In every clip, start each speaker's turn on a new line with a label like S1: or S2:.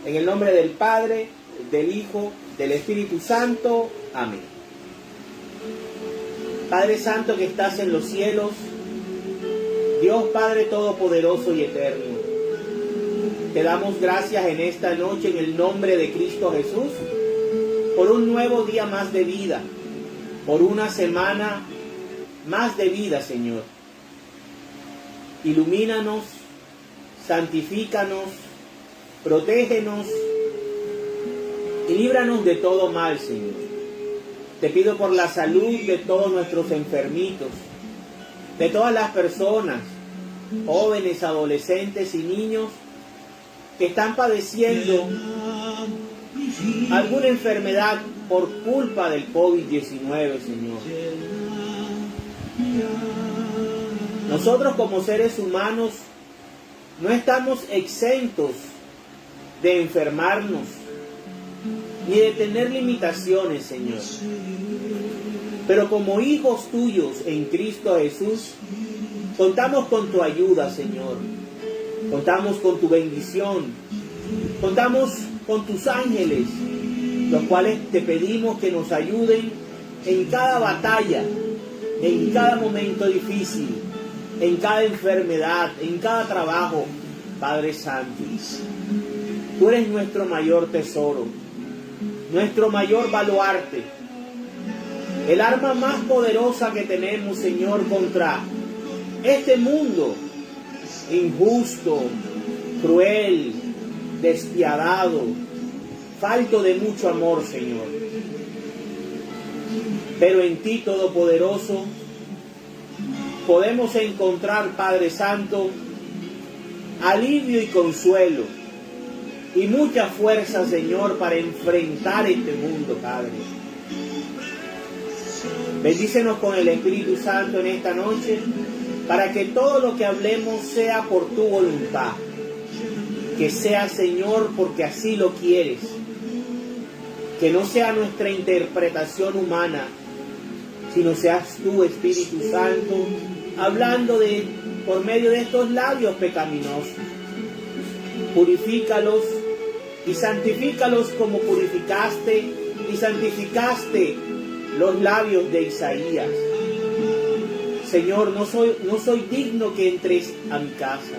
S1: En el nombre del Padre, del Hijo, del Espíritu Santo. Amén. Padre Santo que estás en los cielos, Dios Padre Todopoderoso y Eterno, te damos gracias en esta noche en el nombre de Cristo Jesús por un nuevo día más de vida, por una semana más de vida, Señor. Ilumínanos, santifícanos, protégenos y líbranos de todo mal, Señor. Te pido por la salud de todos nuestros enfermitos, de todas las personas, jóvenes, adolescentes y niños que están padeciendo alguna enfermedad por culpa del COVID-19, Señor. Nosotros como seres humanos no estamos exentos de enfermarnos ni de tener limitaciones, Señor. Pero como hijos tuyos en Cristo Jesús, contamos con tu ayuda, Señor. Contamos con tu bendición. Contamos con tus ángeles, los cuales te pedimos que nos ayuden en cada batalla, en cada momento difícil, en cada enfermedad, en cada trabajo, Padre Santo. Tú eres nuestro mayor tesoro, nuestro mayor baluarte, el arma más poderosa que tenemos, Señor, contra este mundo injusto, cruel, despiadado, falto de mucho amor, Señor. Pero en ti, Todopoderoso, podemos encontrar, Padre Santo, alivio y consuelo y mucha fuerza, Señor, para enfrentar este mundo, Padre. Bendícenos con el Espíritu Santo en esta noche, para que todo lo que hablemos sea por tu voluntad. Que sea, Señor, porque así lo quieres. Que no sea nuestra interpretación humana, sino seas tú, Espíritu Santo, hablando por medio de estos labios pecaminosos. Purifícalos y santifícalos como purificaste y santificaste los labios de Isaías. Señor, no soy digno que entres a mi casa,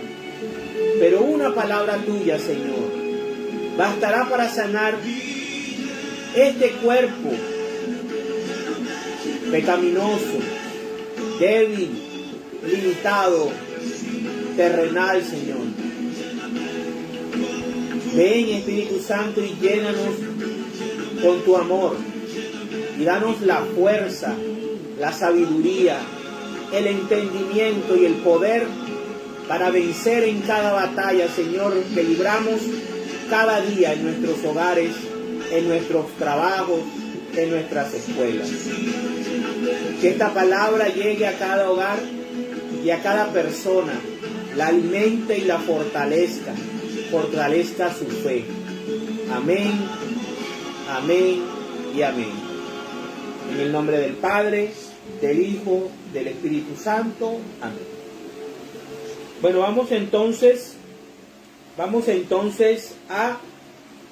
S1: pero una palabra tuya, Señor, bastará para sanar este cuerpo pecaminoso, débil, limitado, terrenal, Señor. Ven, Espíritu Santo, y llénanos con tu amor y danos la fuerza, la sabiduría, el entendimiento y el poder para vencer en cada batalla, Señor, que libramos cada día en nuestros hogares, en nuestros trabajos, en nuestras escuelas. Que esta palabra llegue a cada hogar y a cada persona, la alimente y la fortalezca su fe. Amén, amén y amén. En el nombre del Padre, del Hijo, del Espíritu Santo. Amén. Bueno, vamos entonces a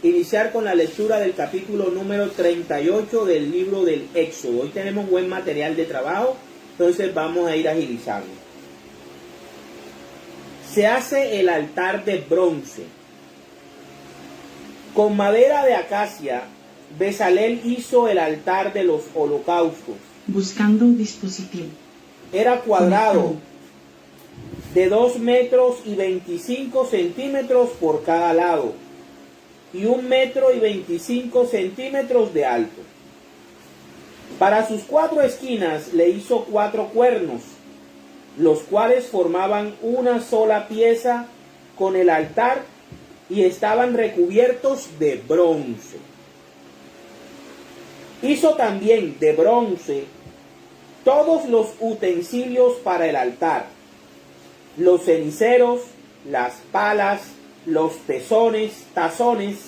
S1: iniciar con la lectura del capítulo número 38 del libro del Éxodo. Hoy tenemos buen material de trabajo, entonces vamos a ir agilizando. Se hace el altar de bronce. Con madera de acacia, Bezalel hizo el altar de los holocaustos.
S2: Buscando un dispositivo.
S1: Era cuadrado, de 2 metros y 25 centímetros por cada lado, y 1 metro y 25 centímetros de alto. Para sus 4 esquinas le hizo 4 cuernos, los cuales formaban una sola pieza con el altar y estaban recubiertos de bronce. Hizo también de bronce todos los utensilios para el altar: los ceniceros, las palas, los tazones,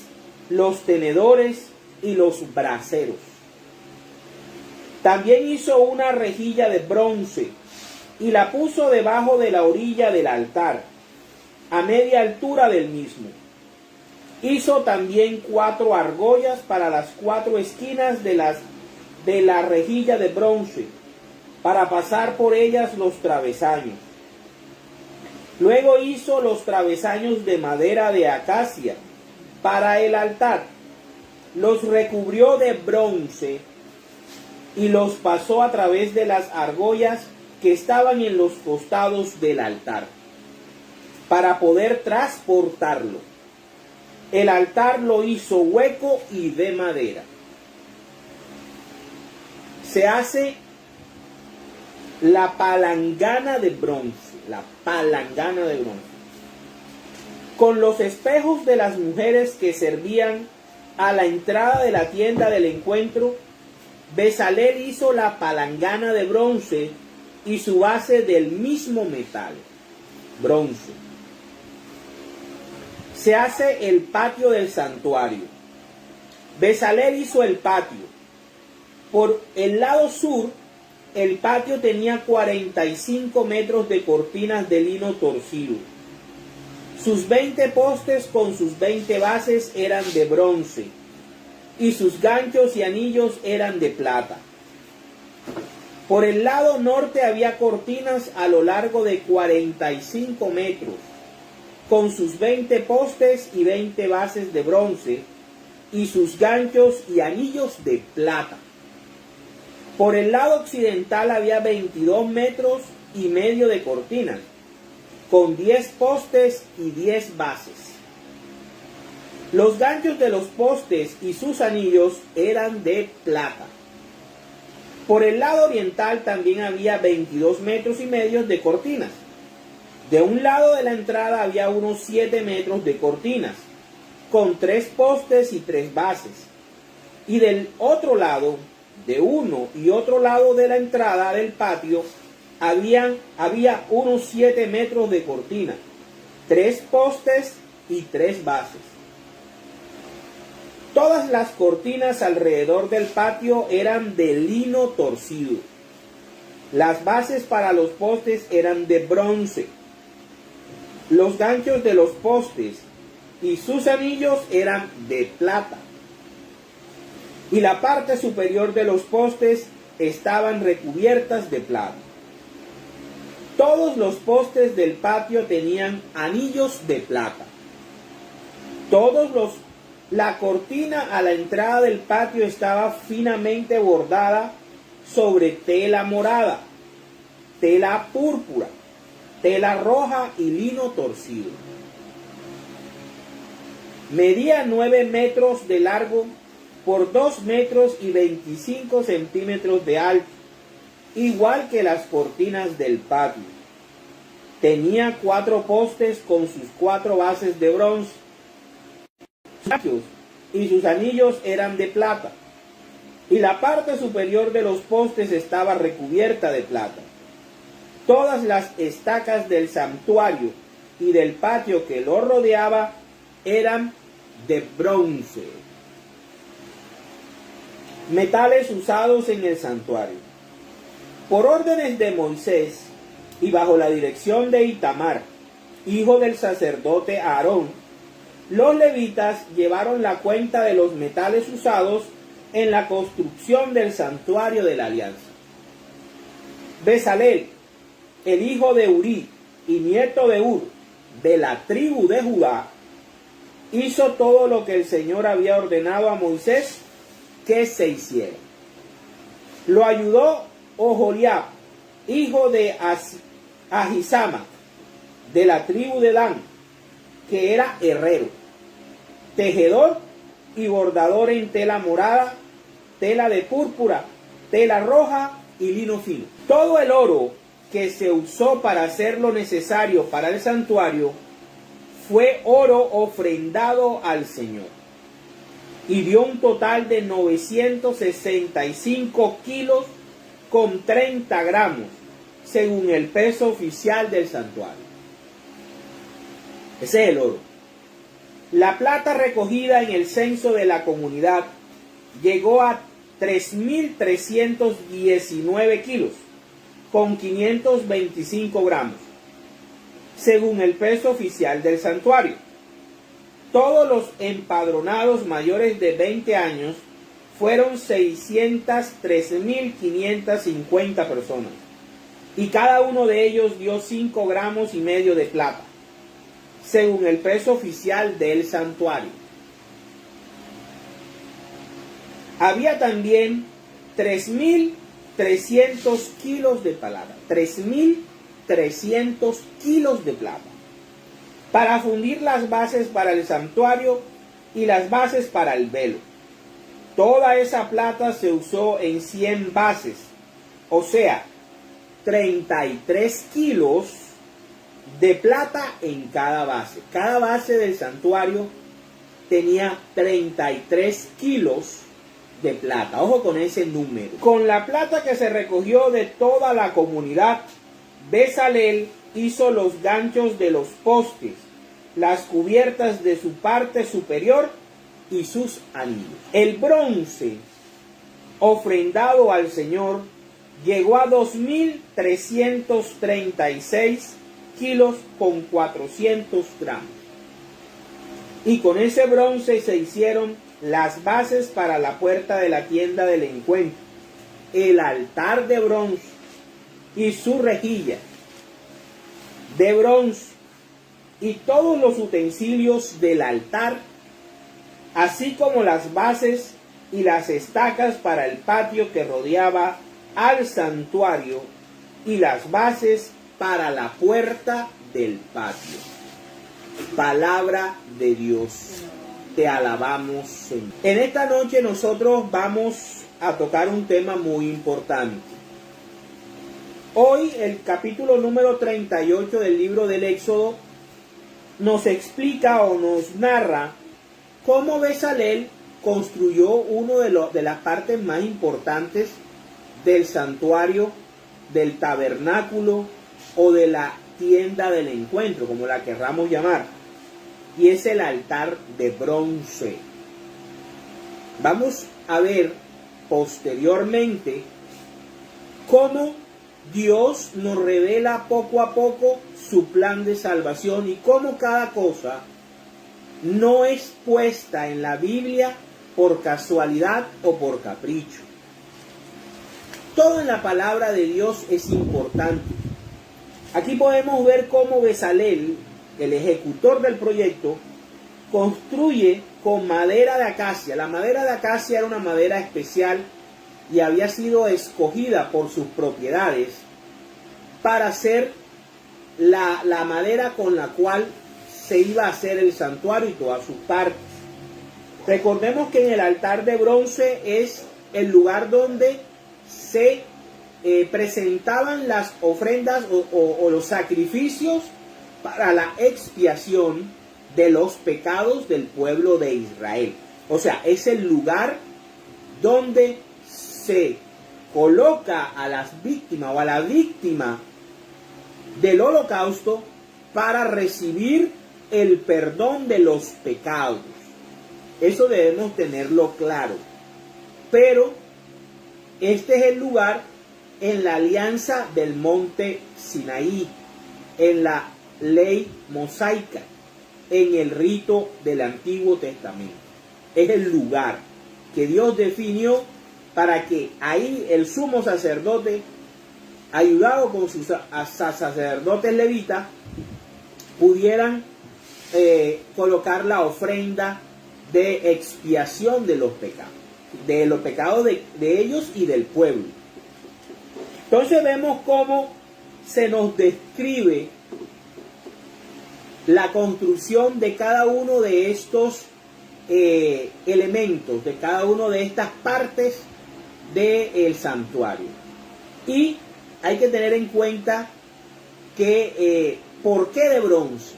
S1: los tenedores y los braseros. También hizo una rejilla de bronce y la puso debajo de la orilla del altar, a media altura del mismo. Hizo también 4 argollas para las 4 esquinas de la rejilla de bronce, para pasar por ellas los travesaños. Luego hizo los travesaños de madera de acacia para el altar, los recubrió de bronce y los pasó a través de las argollas que estaban en los costados del altar, para poder transportarlo. El altar lo hizo hueco y de madera. Se hace la palangana de bronce, con los espejos de las mujeres que servían a la entrada de la tienda del encuentro. Bezalel hizo la palangana de bronce y su base del mismo metal, bronce. Se hace el patio del santuario. Bezalel hizo el patio. Por el lado sur, el patio tenía 45 metros de cortinas de lino torcido. Sus 20 postes con sus 20 bases eran de bronce, y sus ganchos y anillos eran de plata. Por el lado norte había cortinas a lo largo de 45 metros, con sus 20 postes y 20 bases de bronce, y sus ganchos y anillos de plata. Por el lado occidental había 22 metros y medio de cortinas, con 10 postes y 10 bases. Los ganchos de los postes y sus anillos eran de plata. Por el lado oriental también había 22 metros y medio de cortinas. De un lado de la entrada había unos 7 metros de cortinas, con 3 postes y 3 bases. Y del otro lado, de uno y otro lado de la entrada del patio, había unos 7 metros de cortina, 3 postes y 3 bases. Todas las cortinas alrededor del patio eran de lino torcido. Las bases para los postes eran de bronce. Los ganchos de los postes y sus anillos eran de plata. Y la parte superior de los postes estaban recubiertas de plata. Todos los postes del patio tenían anillos de plata. La cortina a la entrada del patio estaba finamente bordada sobre tela morada, tela púrpura, tela roja y lino torcido. Medía 9 metros de largo por 2 metros y 25 centímetros de alto, igual que las cortinas del patio. Tenía 4 postes con sus 4 bases de bronce. Y sus anillos eran de plata, y la parte superior de los postes estaba recubierta de plata. Todas las estacas del santuario y del patio que lo rodeaba eran de bronce. Metales usados en el santuario. Por órdenes de Moisés y bajo la dirección de Itamar, hijo del sacerdote Aarón, los levitas llevaron la cuenta de los metales usados en la construcción del santuario de la alianza. Bezalel, el hijo de Urí y nieto de Ur, de la tribu de Judá, hizo todo lo que el Señor había ordenado a Moisés que se hiciera. Lo ayudó Oholiab, hijo de Ahisama, de la tribu de Dan, que era herrero, tejedor y bordador en tela morada, tela de púrpura, tela roja y lino fino. Todo el oro que se usó para hacer lo necesario para el santuario fue oro ofrendado al Señor, y dio un total de 965 kilos con 30 gramos, según el peso oficial del santuario. Ese es el oro. La plata recogida en el censo de la comunidad llegó a 3.319 kilos, con 525 gramos, según el peso oficial del santuario. Todos los empadronados mayores de 20 años fueron 613.550 personas, y cada uno de ellos dio 5 gramos y medio de plata, según el peso oficial del santuario. Había también 3.300 kilos de plata, 3.300 kilos de plata, para fundir las bases para el santuario y las bases para el velo. Toda esa plata se usó en 100 bases, o sea, 33 kilos de plata en cada base. Cada base del santuario tenía 33 kilos de plata. Ojo con ese número. Con la plata que se recogió de toda la comunidad, Bezalel hizo los ganchos de los postes, las cubiertas de su parte superior y sus anillos. El bronce ofrendado al Señor llegó a 2.336 kilos con 400 gramos. Y con ese bronce se hicieron las bases para la puerta de la tienda del encuentro, el altar de bronce y su rejilla de bronce y todos los utensilios del altar, así como las bases y las estacas para el patio que rodeaba al santuario y las bases para la puerta del patio. Palabra de Dios. Te alabamos, Señor. En esta noche nosotros vamos a tocar un tema muy importante. Hoy el capítulo número 38 del libro del Éxodo nos explica o nos narra cómo Bezalel construyó uno de las partes más importantes del santuario, del tabernáculo o de la tienda del encuentro, como la querramos llamar, y es el altar de bronce. Vamos a ver posteriormente cómo Dios nos revela poco a poco su plan de salvación y cómo cada cosa no es puesta en la Biblia por casualidad o por capricho. Todo en la palabra de Dios es importante. Aquí podemos ver cómo Bezalel, el ejecutor del proyecto, construye con madera de acacia. La madera de acacia era una madera especial y había sido escogida por sus propiedades para hacer la madera con la cual se iba a hacer el santuario y todas sus partes. Recordemos que en el altar de bronce es el lugar donde se presentaban las ofrendas o los sacrificios para la expiación de los pecados del pueblo de Israel. O sea, es el lugar donde se coloca a las víctimas o a la víctima del holocausto para recibir el perdón de los pecados. Eso debemos tenerlo claro. Pero este es el lugar en la alianza del monte Sinaí, en la ley mosaica, en el rito del Antiguo Testamento. Es el lugar que Dios definió para que ahí el sumo sacerdote, ayudado con sus sacerdotes levitas, pudieran colocar la ofrenda de expiación de los pecados de ellos y del pueblo. Entonces vemos cómo se nos describe la construcción de cada uno de estos elementos, de cada una de estas partes del santuario. Y hay que tener en cuenta que ¿por qué de bronce?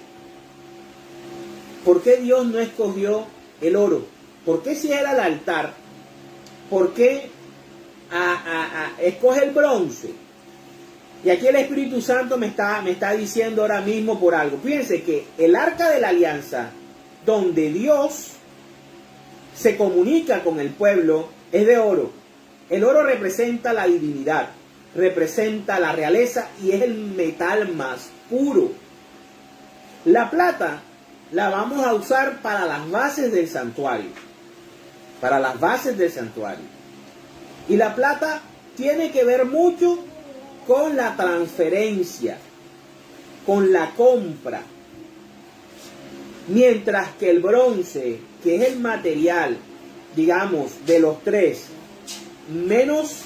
S1: ¿Por qué Dios no escogió el oro? ¿Por qué si era el altar? ¿Por qué escoge el bronce? Y aquí el Espíritu Santo me está diciendo ahora mismo por algo. Fíjense que el arca de la alianza, donde Dios se comunica con el pueblo, es de oro. El oro representa la divinidad. representa la realeza y es el metal más puro. La plata la vamos a usar para las bases del santuario. Para las bases del santuario. Y la plata tiene que ver mucho con la transferencia, con la compra. Mientras que el bronce, que es el material, digamos, de los tres, menos,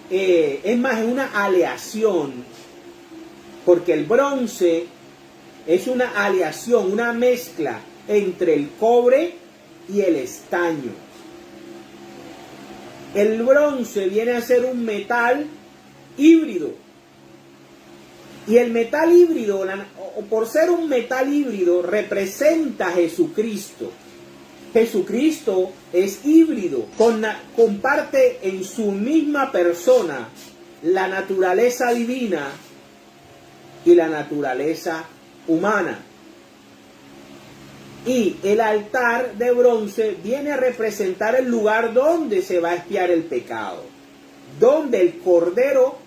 S1: es más, es una aleación, porque el bronce es una aleación, una mezcla entre el cobre y el estaño. El bronce viene a ser un metal híbrido. Y el metal híbrido, por ser un metal híbrido, representa a Jesucristo. Jesucristo es híbrido, comparte en su misma persona la naturaleza divina y la naturaleza humana. Y el altar de bronce viene a representar el lugar donde se va a expiar el pecado, donde el cordero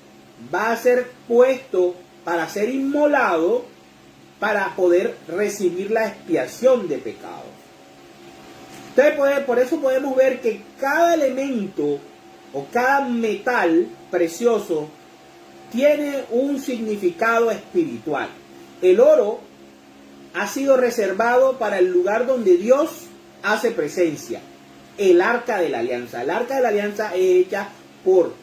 S1: va a ser puesto para ser inmolado para poder recibir la expiación de pecado. Entonces, por eso podemos ver que cada elemento o cada metal precioso tiene un significado espiritual. El oro ha sido reservado para el lugar donde Dios hace presencia, el arca de la alianza. El arca de la alianza es hecha por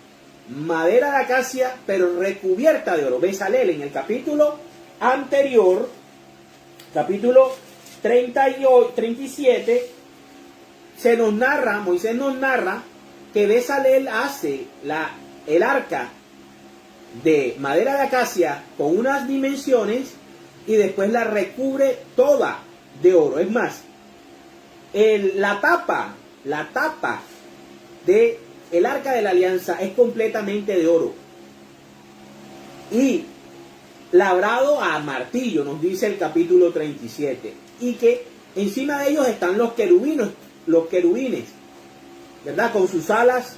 S1: madera de acacia, pero recubierta de oro. Bezalel, en el capítulo anterior, capítulo 37, Moisés nos narra que Bezalel hace el arca de madera de acacia con unas dimensiones y después la recubre toda de oro. Es más, la tapa de el arca de la alianza es completamente de oro y labrado a martillo, nos dice el capítulo 37, y que encima de ellos están los querubines, ¿verdad? Con sus alas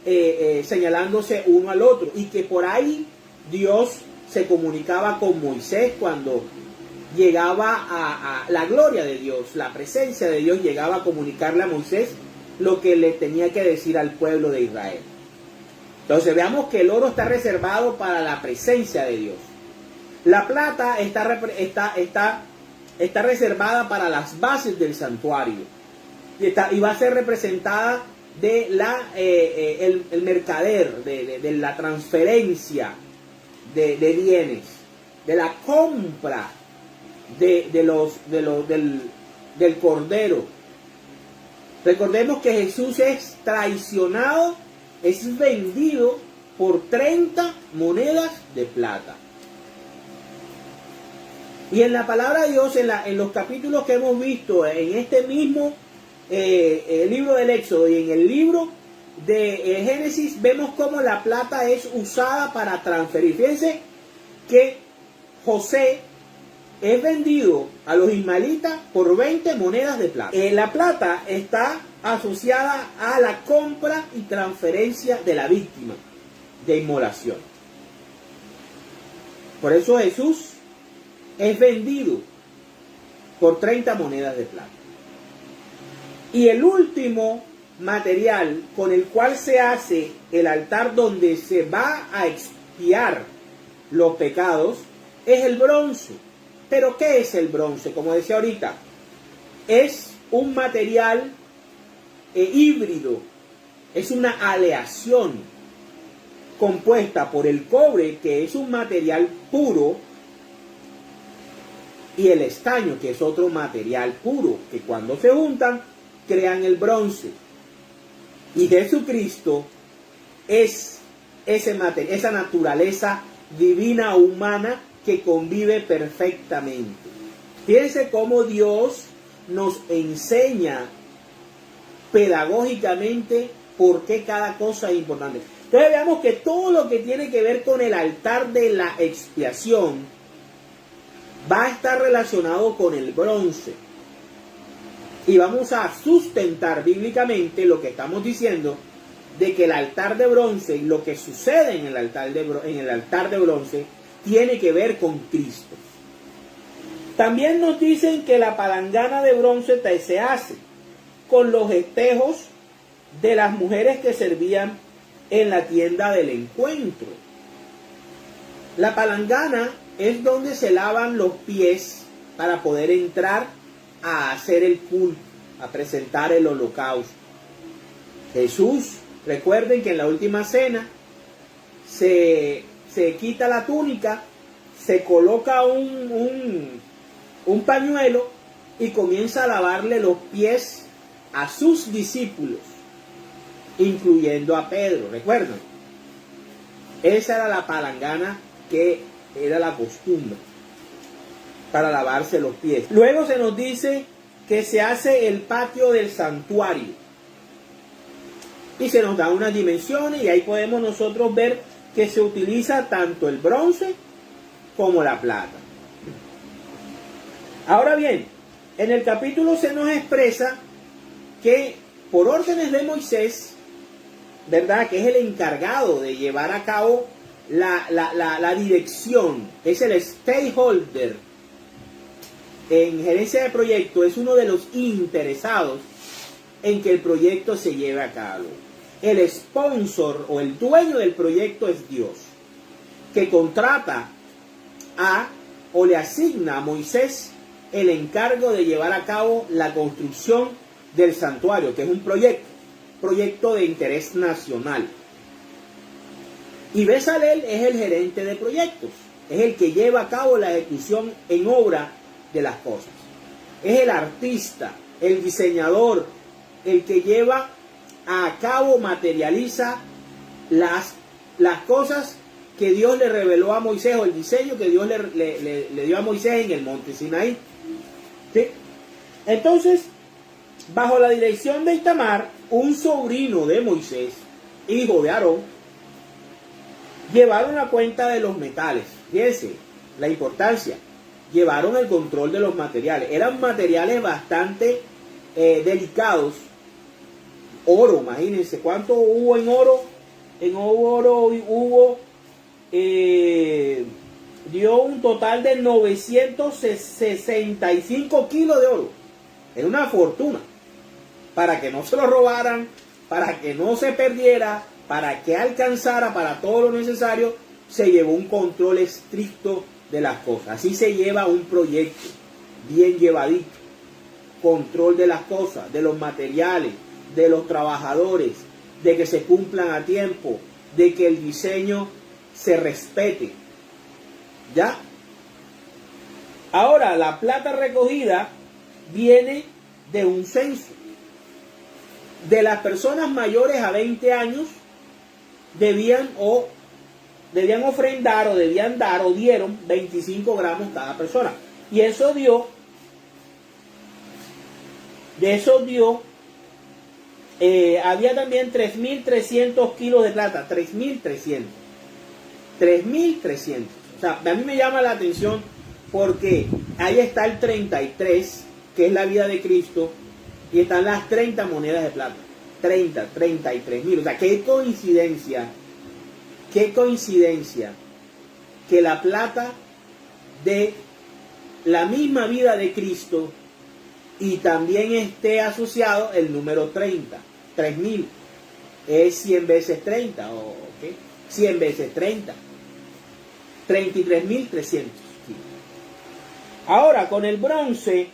S1: señalándose uno al otro, y que por ahí Dios se comunicaba con Moisés cuando llegaba a la gloria de Dios, la presencia de Dios llegaba a comunicarle a Moisés lo que le tenía que decir al pueblo de Israel. Entonces veamos que el oro está reservado para la presencia de Dios. La plata está reservada para las bases del santuario y va a ser representada de el mercader, de la transferencia de bienes, de la compra del cordero. Recordemos que Jesús es traicionado, es vendido por 30 monedas de plata. Y en la palabra de Dios, en los capítulos que hemos visto, en este mismo el libro del Éxodo y en el libro de Génesis, vemos cómo la plata es usada para transferir. Fíjense que José es vendido a los ismaelitas por 20 monedas de plata. La plata está asociada a la compra y transferencia de la víctima de inmolación. Por eso Jesús es vendido por 30 monedas de plata. Y el último material con el cual se hace el altar donde se va a expiar los pecados es el bronce. Pero ¿qué es el bronce? Como decía ahorita, es un material híbrido, es una aleación compuesta por el cobre, que es un material puro, y el estaño, que es otro material puro, que cuando se juntan crean el bronce. Y Jesucristo es esa naturaleza divina humana que convive perfectamente. Fíjense cómo Dios nos enseña pedagógicamente por qué cada cosa es importante. Entonces veamos que todo lo que tiene que ver con el altar de la expiación va a estar relacionado con el bronce. Y vamos a sustentar bíblicamente lo que estamos diciendo de que el altar de bronce y lo que sucede en el altar de bronce tiene que ver con Cristo. También nos dicen que la palangana de bronce se hace con los espejos de las mujeres que servían en la tienda del encuentro. La palangana es donde se lavan los pies para poder entrar a hacer el culto, a presentar el holocausto. Jesús, recuerden que en la última cena se quita la túnica, se coloca un pañuelo y comienza a lavarle los pies a sus discípulos, incluyendo a Pedro. ¿Recuerdan? Esa era la palangana que era la costumbre para lavarse los pies. Luego se nos dice que se hace el patio del santuario y se nos da unas dimensiones, y ahí podemos nosotros ver que se utiliza tanto el bronce como la plata. Ahora bien, en el capítulo se nos expresa que por órdenes de Moisés, ¿verdad?, que es el encargado de llevar a cabo la dirección, es el stakeholder en gerencia de proyecto, es uno de los interesados en que el proyecto se lleve a cabo. El sponsor o el dueño del proyecto es Dios, que contrata o le asigna a Moisés el encargo de llevar a cabo la construcción del santuario, que es un proyecto de interés nacional. Y Bezalel es el gerente de proyectos, es el que lleva a cabo la ejecución en obra de las cosas. Es el artista, el diseñador, el que lleva a cabo, materializa las cosas que Dios le reveló a Moisés, o el diseño que Dios le dio a Moisés en el monte Sinaí. ¿Sí? Entonces, bajo la dirección de Itamar, un sobrino de Moisés, hijo de Aarón, llevaron la cuenta de los metales. Fíjense la importancia. Llevaron el control de los materiales. Eran materiales bastante delicados. Oro, imagínense cuánto hubo en oro. En oro dio un total de 965 kilos de oro. Era una fortuna. Para que no se lo robaran, para que no se perdiera, para que alcanzara para todo lo necesario, se llevó un control estricto de las cosas. Así se lleva un proyecto bien llevadito. Control de las cosas, de los materiales, de los trabajadores, de que se cumplan a tiempo, de que el diseño se respete. ¿Ya? Ahora, la plata recogida viene de un censo. De las personas mayores a 20 años debían ofrendar o debían dar o dieron 25 gramos cada persona. Y eso dio, había también 3.300 kilos de plata, 3.300. O sea, a mí me llama la atención porque ahí está el 33, que es la vida de Cristo, y están las 30 monedas de plata. 33.000. O sea, qué coincidencia que la plata de la misma vida de Cristo y también esté asociado el número 30, 3.000. Es 100 veces 30, ¿o qué? 100 veces 30. 33.300. Ahora, con el bronce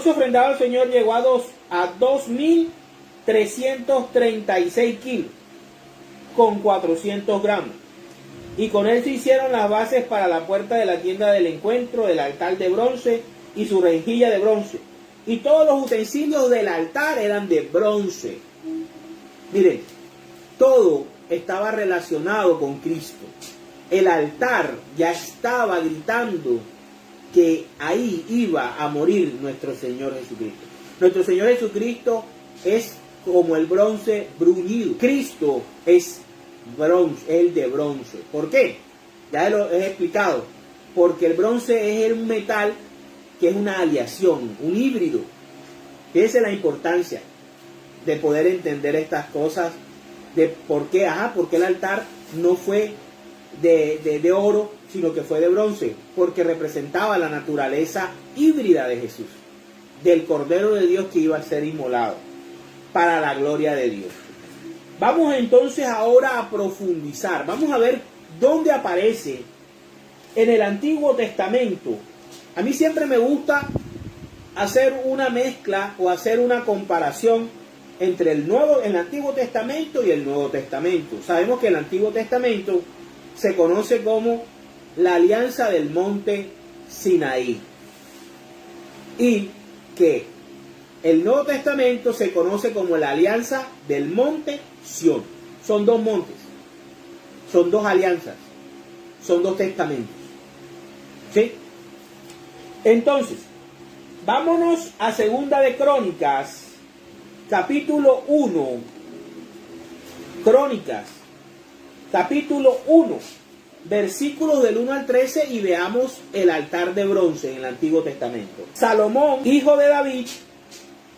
S1: ofrendado al Señor llegó a 2.336 kilos, con 400 gramos. Y con él se hicieron las bases para la puerta de la tienda del encuentro, el altar de bronce y su rejilla de bronce. Y todos los utensilios del altar eran de bronce. Miren, todo estaba relacionado con Cristo. El altar ya estaba gritando que ahí iba a morir nuestro Señor Jesucristo. Nuestro Señor Jesucristo es como el bronce bruñido. Cristo es bronce, el de bronce. ¿Por qué? Ya lo he explicado. Porque el bronce es un metal que es una aleación, un híbrido. Esa es la importancia. de poder entender estas cosas, de por qué el altar no fue de oro, sino que fue de bronce, porque representaba la naturaleza híbrida de Jesús, del Cordero de Dios que iba a ser inmolado para la gloria de Dios. Vamos entonces ahora a profundizar, vamos a ver dónde aparece en el Antiguo Testamento. A mí siempre me gusta hacer una mezcla o hacer una comparación entre el Antiguo Testamento y el Nuevo Testamento. Sabemos que el Antiguo Testamento se conoce como la alianza del monte Sinaí, y que el Nuevo Testamento se conoce como la alianza del monte Sión. Son dos montes, son dos alianzas, son dos testamentos. ¿Sí? Entonces, vámonos a Segunda de Crónicas, capítulo 1. Crónicas, capítulo 1, versículos del 1 al 13, y veamos el altar de bronce en el Antiguo Testamento. Salomón, hijo de David,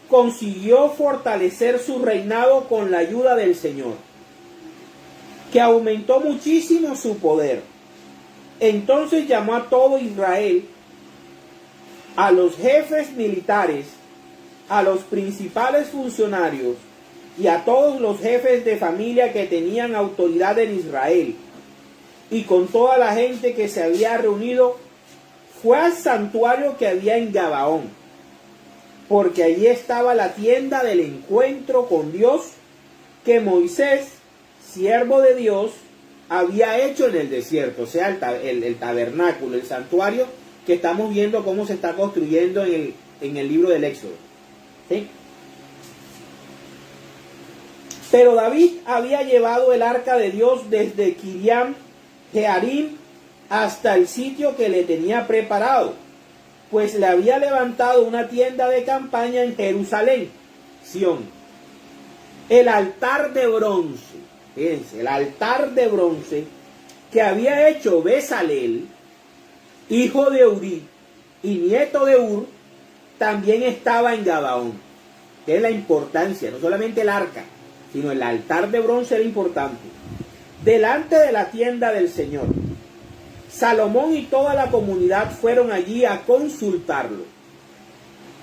S1: consiguió fortalecer su reinado con la ayuda del Señor, que aumentó muchísimo su poder. Entonces llamó a todo Israel, a los jefes militares, a los principales funcionarios y a todos los jefes de familia que tenían autoridad en Israel, y con toda la gente que se había reunido, fue al santuario que había en Gabaón, porque allí estaba la tienda del encuentro con Dios que Moisés, siervo de Dios, había hecho en el desierto. O sea, el tabernáculo, el santuario que estamos viendo cómo se está construyendo en el libro del Éxodo. ¿Sí? Pero David había llevado el arca de Dios desde Kiriam Jearim hasta el sitio que le tenía preparado, pues le había levantado una tienda de campaña en Jerusalén, Sión. El altar de bronce, fíjense, el altar de bronce que había hecho Bezalel, hijo de Uri y nieto de Ur, también estaba en Gabaón. Que es la importancia, no solamente el arca, sino el altar de bronce era importante. Delante de la tienda del Señor, Salomón y toda la comunidad fueron allí a consultarlo.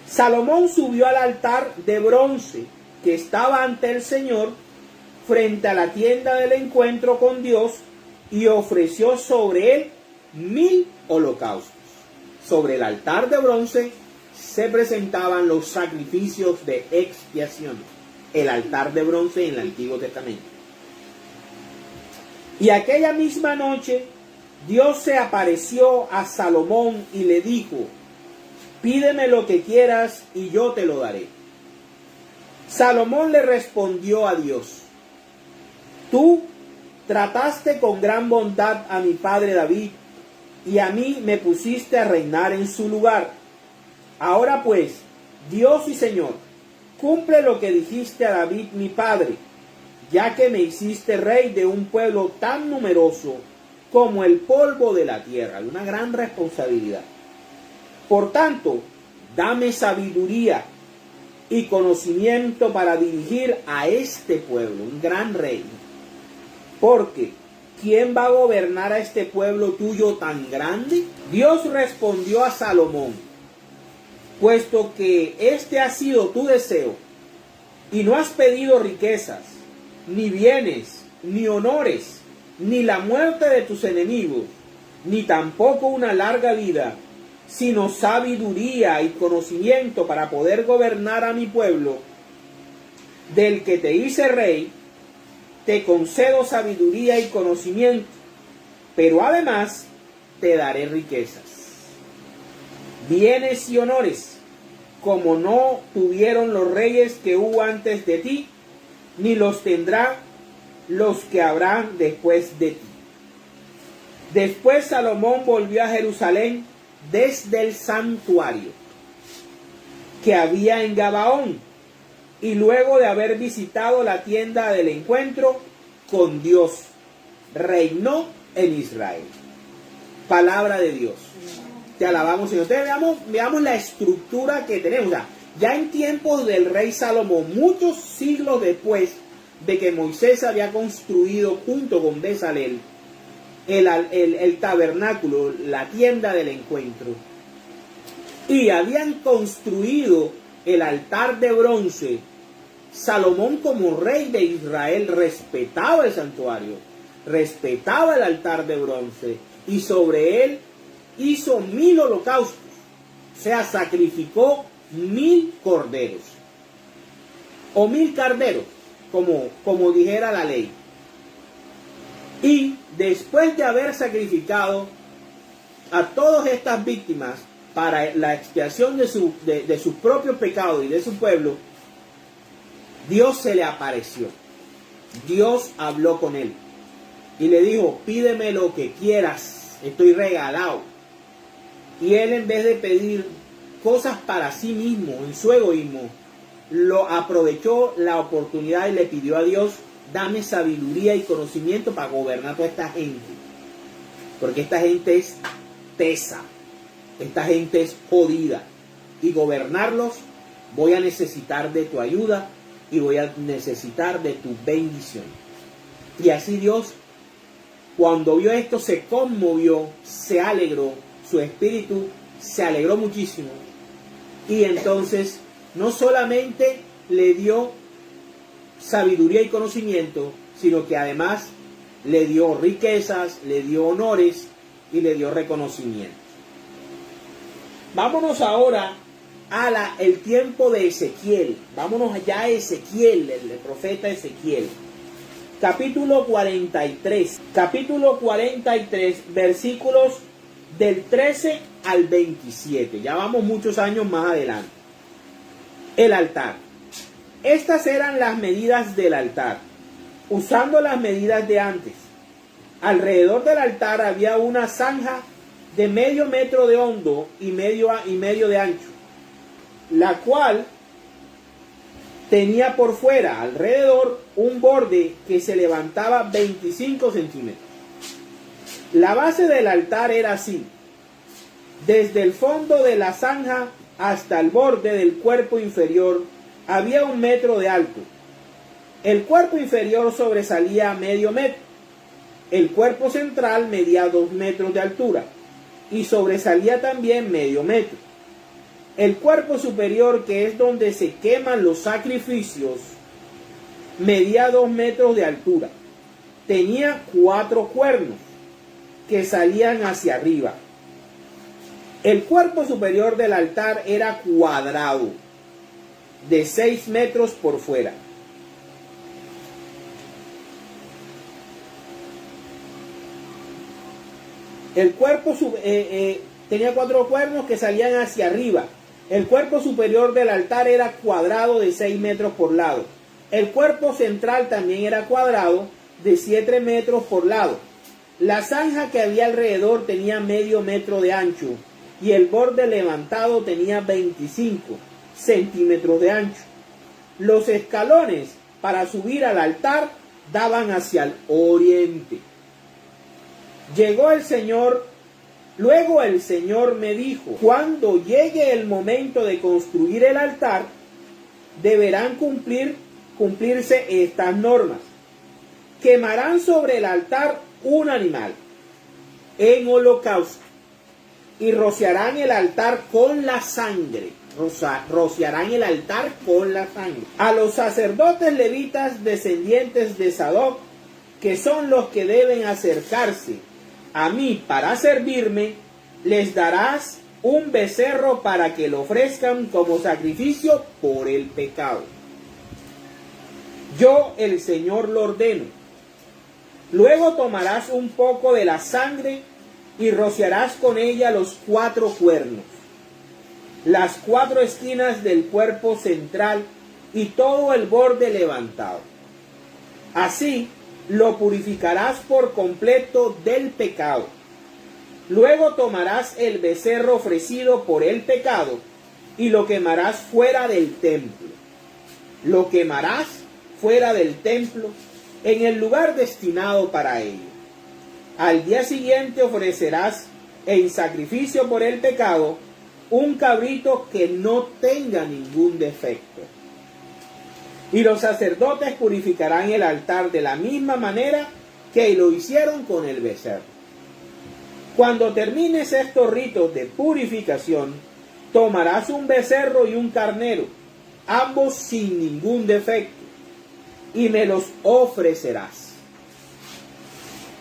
S1: Salomón subió al altar de bronce que estaba ante el Señor, frente a la tienda del encuentro con Dios, y ofreció sobre él 1000 holocaustos. Sobre el altar de bronce se presentaban los sacrificios de expiación. El altar de bronce en el Antiguo Testamento. Y aquella misma noche Dios se apareció a Salomón y le dijo: pídeme lo que quieras y yo te lo daré. Salomón le respondió a Dios: tú trataste con gran bondad a mi padre David, y a mí me pusiste a reinar en su lugar. Ahora pues, Dios y Señor, cumple lo que dijiste a David mi padre, ya que me hiciste rey de un pueblo tan numeroso como el polvo de la tierra. Una gran responsabilidad. Por tanto, dame sabiduría y conocimiento para dirigir a este pueblo, un gran rey. Porque, ¿quién va a gobernar a este pueblo tuyo tan grande? Dios respondió a Salomón: puesto que este ha sido tu deseo, y no has pedido riquezas, ni bienes, ni honores, ni la muerte de tus enemigos, ni tampoco una larga vida, sino sabiduría y conocimiento para poder gobernar a mi pueblo, del que te hice rey, te concedo sabiduría y conocimiento, pero además te daré riquezas, bienes y honores, como no tuvieron los reyes que hubo antes de ti, ni los tendrán los que habrán después de ti. Después Salomón volvió a Jerusalén desde el santuario que había en Gabaón, y luego de haber visitado la tienda del encuentro con Dios, reinó en Israel. Palabra de Dios. Te alabamos, Señor. Entonces veamos la estructura que tenemos. O sea, Ya en tiempos del rey Salomón, muchos siglos después de que Moisés había construido junto con Bezalel el tabernáculo, la tienda del encuentro, y habían construido el altar de bronce, Salomón, como rey de Israel, respetaba el santuario, respetaba el altar de bronce, y sobre él hizo 1000 holocaustos, o sea, sacrificó 1000 corderos, o 1000 carneros, como dijera la ley. Y después de haber sacrificado a todas estas víctimas para la expiación de sus propios pecados y de su pueblo, Dios se le apareció. Dios habló con él y le dijo: pídeme lo que quieras, estoy regalado. Y él, en vez de pedir cosas para sí mismo, en su egoísmo, lo aprovechó la oportunidad y le pidió a Dios: dame sabiduría y conocimiento para gobernar toda esta gente, porque esta gente es tesa, esta gente es jodida, y gobernarlos voy a necesitar de tu ayuda y voy a necesitar de tu bendición. Y así Dios, cuando vio esto, se conmovió, se alegró, su espíritu se alegró muchísimo, y entonces no solamente le dio sabiduría y conocimiento, sino que además le dio riquezas, le dio honores y le dio reconocimiento. Vámonos ahora el tiempo de Ezequiel. Vámonos allá a Ezequiel, el profeta Ezequiel. Capítulo 43. Capítulo 43, versículos del 13 al 27. Ya vamos muchos años más adelante. El altar. Estas eran las medidas del altar, usando las medidas de antes. Alrededor del altar había una zanja de medio metro de hondo y medio de ancho, la cual tenía por fuera, alrededor, un borde que se levantaba 25 centímetros. La base del altar era así: desde el fondo de la zanja hasta el borde del cuerpo inferior había 1 metro de alto. El cuerpo inferior sobresalía medio metro. El cuerpo central medía 2 metros de altura y sobresalía también medio metro. El cuerpo superior, que es donde se queman los sacrificios, medía 2 metros de altura. Tenía 4 cuernos que salían hacia arriba. El cuerpo superior del altar era cuadrado, de 6 metros por fuera. El cuerpo tenía 4 cuernos que salían hacia arriba. El cuerpo superior del altar era cuadrado, de 6 metros por lado. El cuerpo central también era cuadrado, de 7 metros por lado. La zanja que había alrededor tenía medio metro de ancho y el borde levantado tenía 25 centímetros de ancho. Los escalones para subir al altar daban hacia el oriente. Luego el Señor me dijo: cuando llegue el momento de construir el altar, deberán cumplirse estas normas. Quemarán sobre el altar un animal en holocausto y rociarán el altar con la sangre. Rociarán el altar con la sangre. A los sacerdotes levitas descendientes de Sadoc, que son los que deben acercarse a mí para servirme, les darás un becerro para que lo ofrezcan como sacrificio por el pecado. Yo, el Señor, lo ordeno. Luego tomarás un poco de la sangre y rociarás con ella los 4 cuernos, las 4 esquinas del cuerpo central y todo el borde levantado. Así lo purificarás por completo del pecado. Luego tomarás el becerro ofrecido por el pecado y lo quemarás fuera del templo. Lo quemarás fuera del templo, en el lugar destinado para ello. Al día siguiente ofrecerás en sacrificio por el pecado un cabrito que no tenga ningún defecto. Y los sacerdotes purificarán el altar de la misma manera que lo hicieron con el becerro. Cuando termines estos ritos de purificación, tomarás un becerro y un carnero, ambos sin ningún defecto, y me los ofrecerás.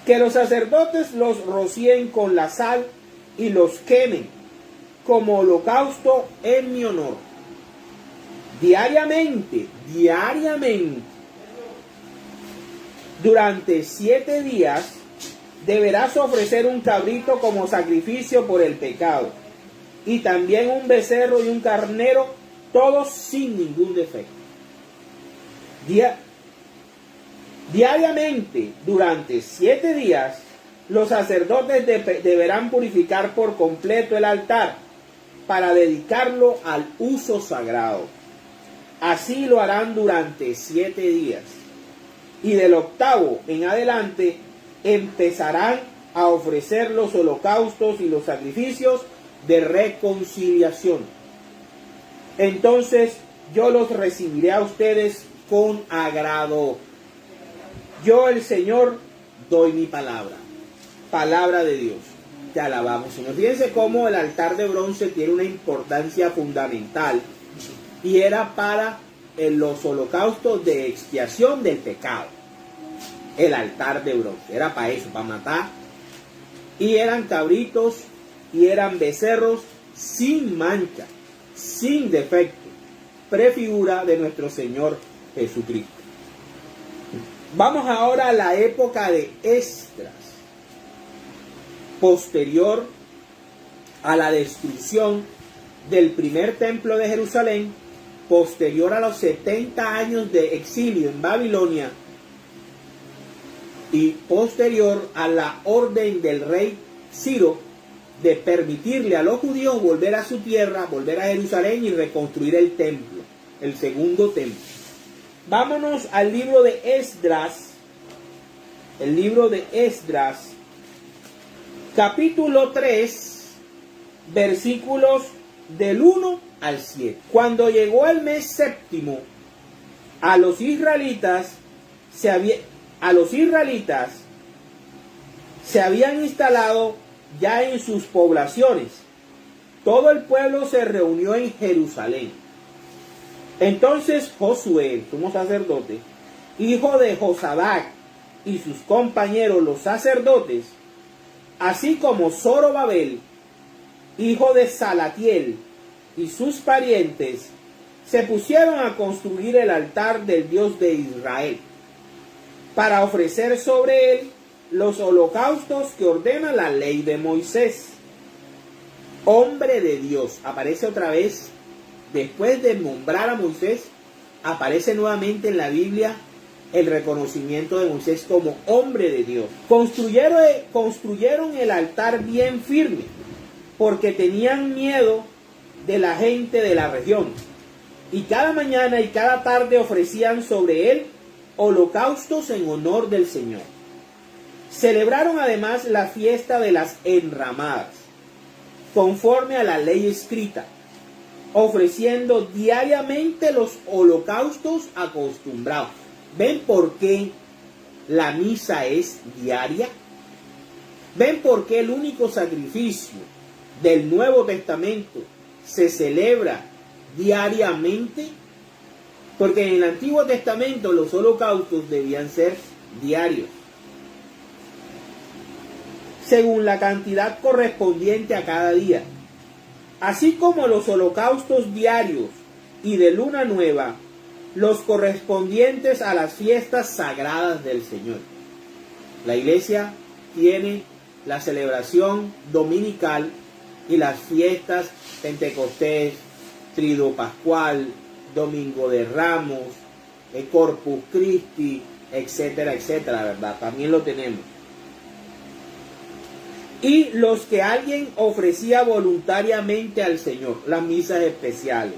S1: Que los sacerdotes los rocíen con la sal y los quemen como holocausto en mi honor. Diariamente, durante 7 días, deberás ofrecer un cabrito como sacrificio por el pecado, y también un becerro y un carnero, todos sin ningún defecto. Diariamente, durante 7 días, los sacerdotes deberán purificar por completo el altar para dedicarlo al uso sagrado. Así lo harán durante 7 días. Y del 8º en adelante empezarán a ofrecer los holocaustos y los sacrificios de reconciliación. Entonces yo los recibiré a ustedes con agrado. Yo, el Señor, doy mi palabra. Palabra de Dios. Te alabamos, Señor. Fíjense cómo el altar de bronce tiene una importancia fundamental. Y era para los holocaustos de expiación del pecado. El altar de bronce. Era para eso, para matar. Y eran cabritos y eran becerros sin mancha, sin defecto. Prefigura de nuestro Señor Jesucristo. Vamos ahora a la época de Esdras, posterior a la destrucción del primer templo de Jerusalén, posterior a los 70 años de exilio en Babilonia y posterior a la orden del rey Ciro de permitirle a los judíos volver a su tierra, volver a Jerusalén y reconstruir el templo, el segundo templo. Vámonos al libro de Esdras, el libro de Esdras, capítulo 3, versículos del 1 al 7. Cuando llegó el mes séptimo, a los israelitas se habían instalado ya en sus poblaciones. Todo el pueblo se reunió en Jerusalén. Entonces Josué, sumo sacerdote, hijo de Josadac, y sus compañeros los sacerdotes, así como Zorobabel, hijo de Salatiel, y sus parientes, se pusieron a construir el altar del Dios de Israel, para ofrecer sobre él los holocaustos que ordena la ley de Moisés. Hombre de Dios, aparece otra vez, después de nombrar a Moisés, aparece nuevamente en la Biblia el reconocimiento de Moisés como hombre de Dios. Construyeron el altar bien firme, porque tenían miedo de la gente de la región. Y cada mañana y cada tarde ofrecían sobre él holocaustos en honor del Señor. Celebraron además la fiesta de las enramadas, conforme a la ley escrita, ofreciendo diariamente los holocaustos acostumbrados. ¿Ven por qué la misa es diaria? ¿Ven por qué el único sacrificio del Nuevo Testamento se celebra diariamente? Porque en el Antiguo Testamento los holocaustos debían ser diarios, según la cantidad correspondiente a cada día, así como los holocaustos diarios y de luna nueva, los correspondientes a las fiestas sagradas del Señor. La iglesia tiene la celebración dominical y las fiestas Pentecostés, Triduo Pascual, Domingo de Ramos, Corpus Christi, etcétera, etcétera, ¿verdad? También lo tenemos. Y los que alguien ofrecía voluntariamente al Señor, las misas especiales.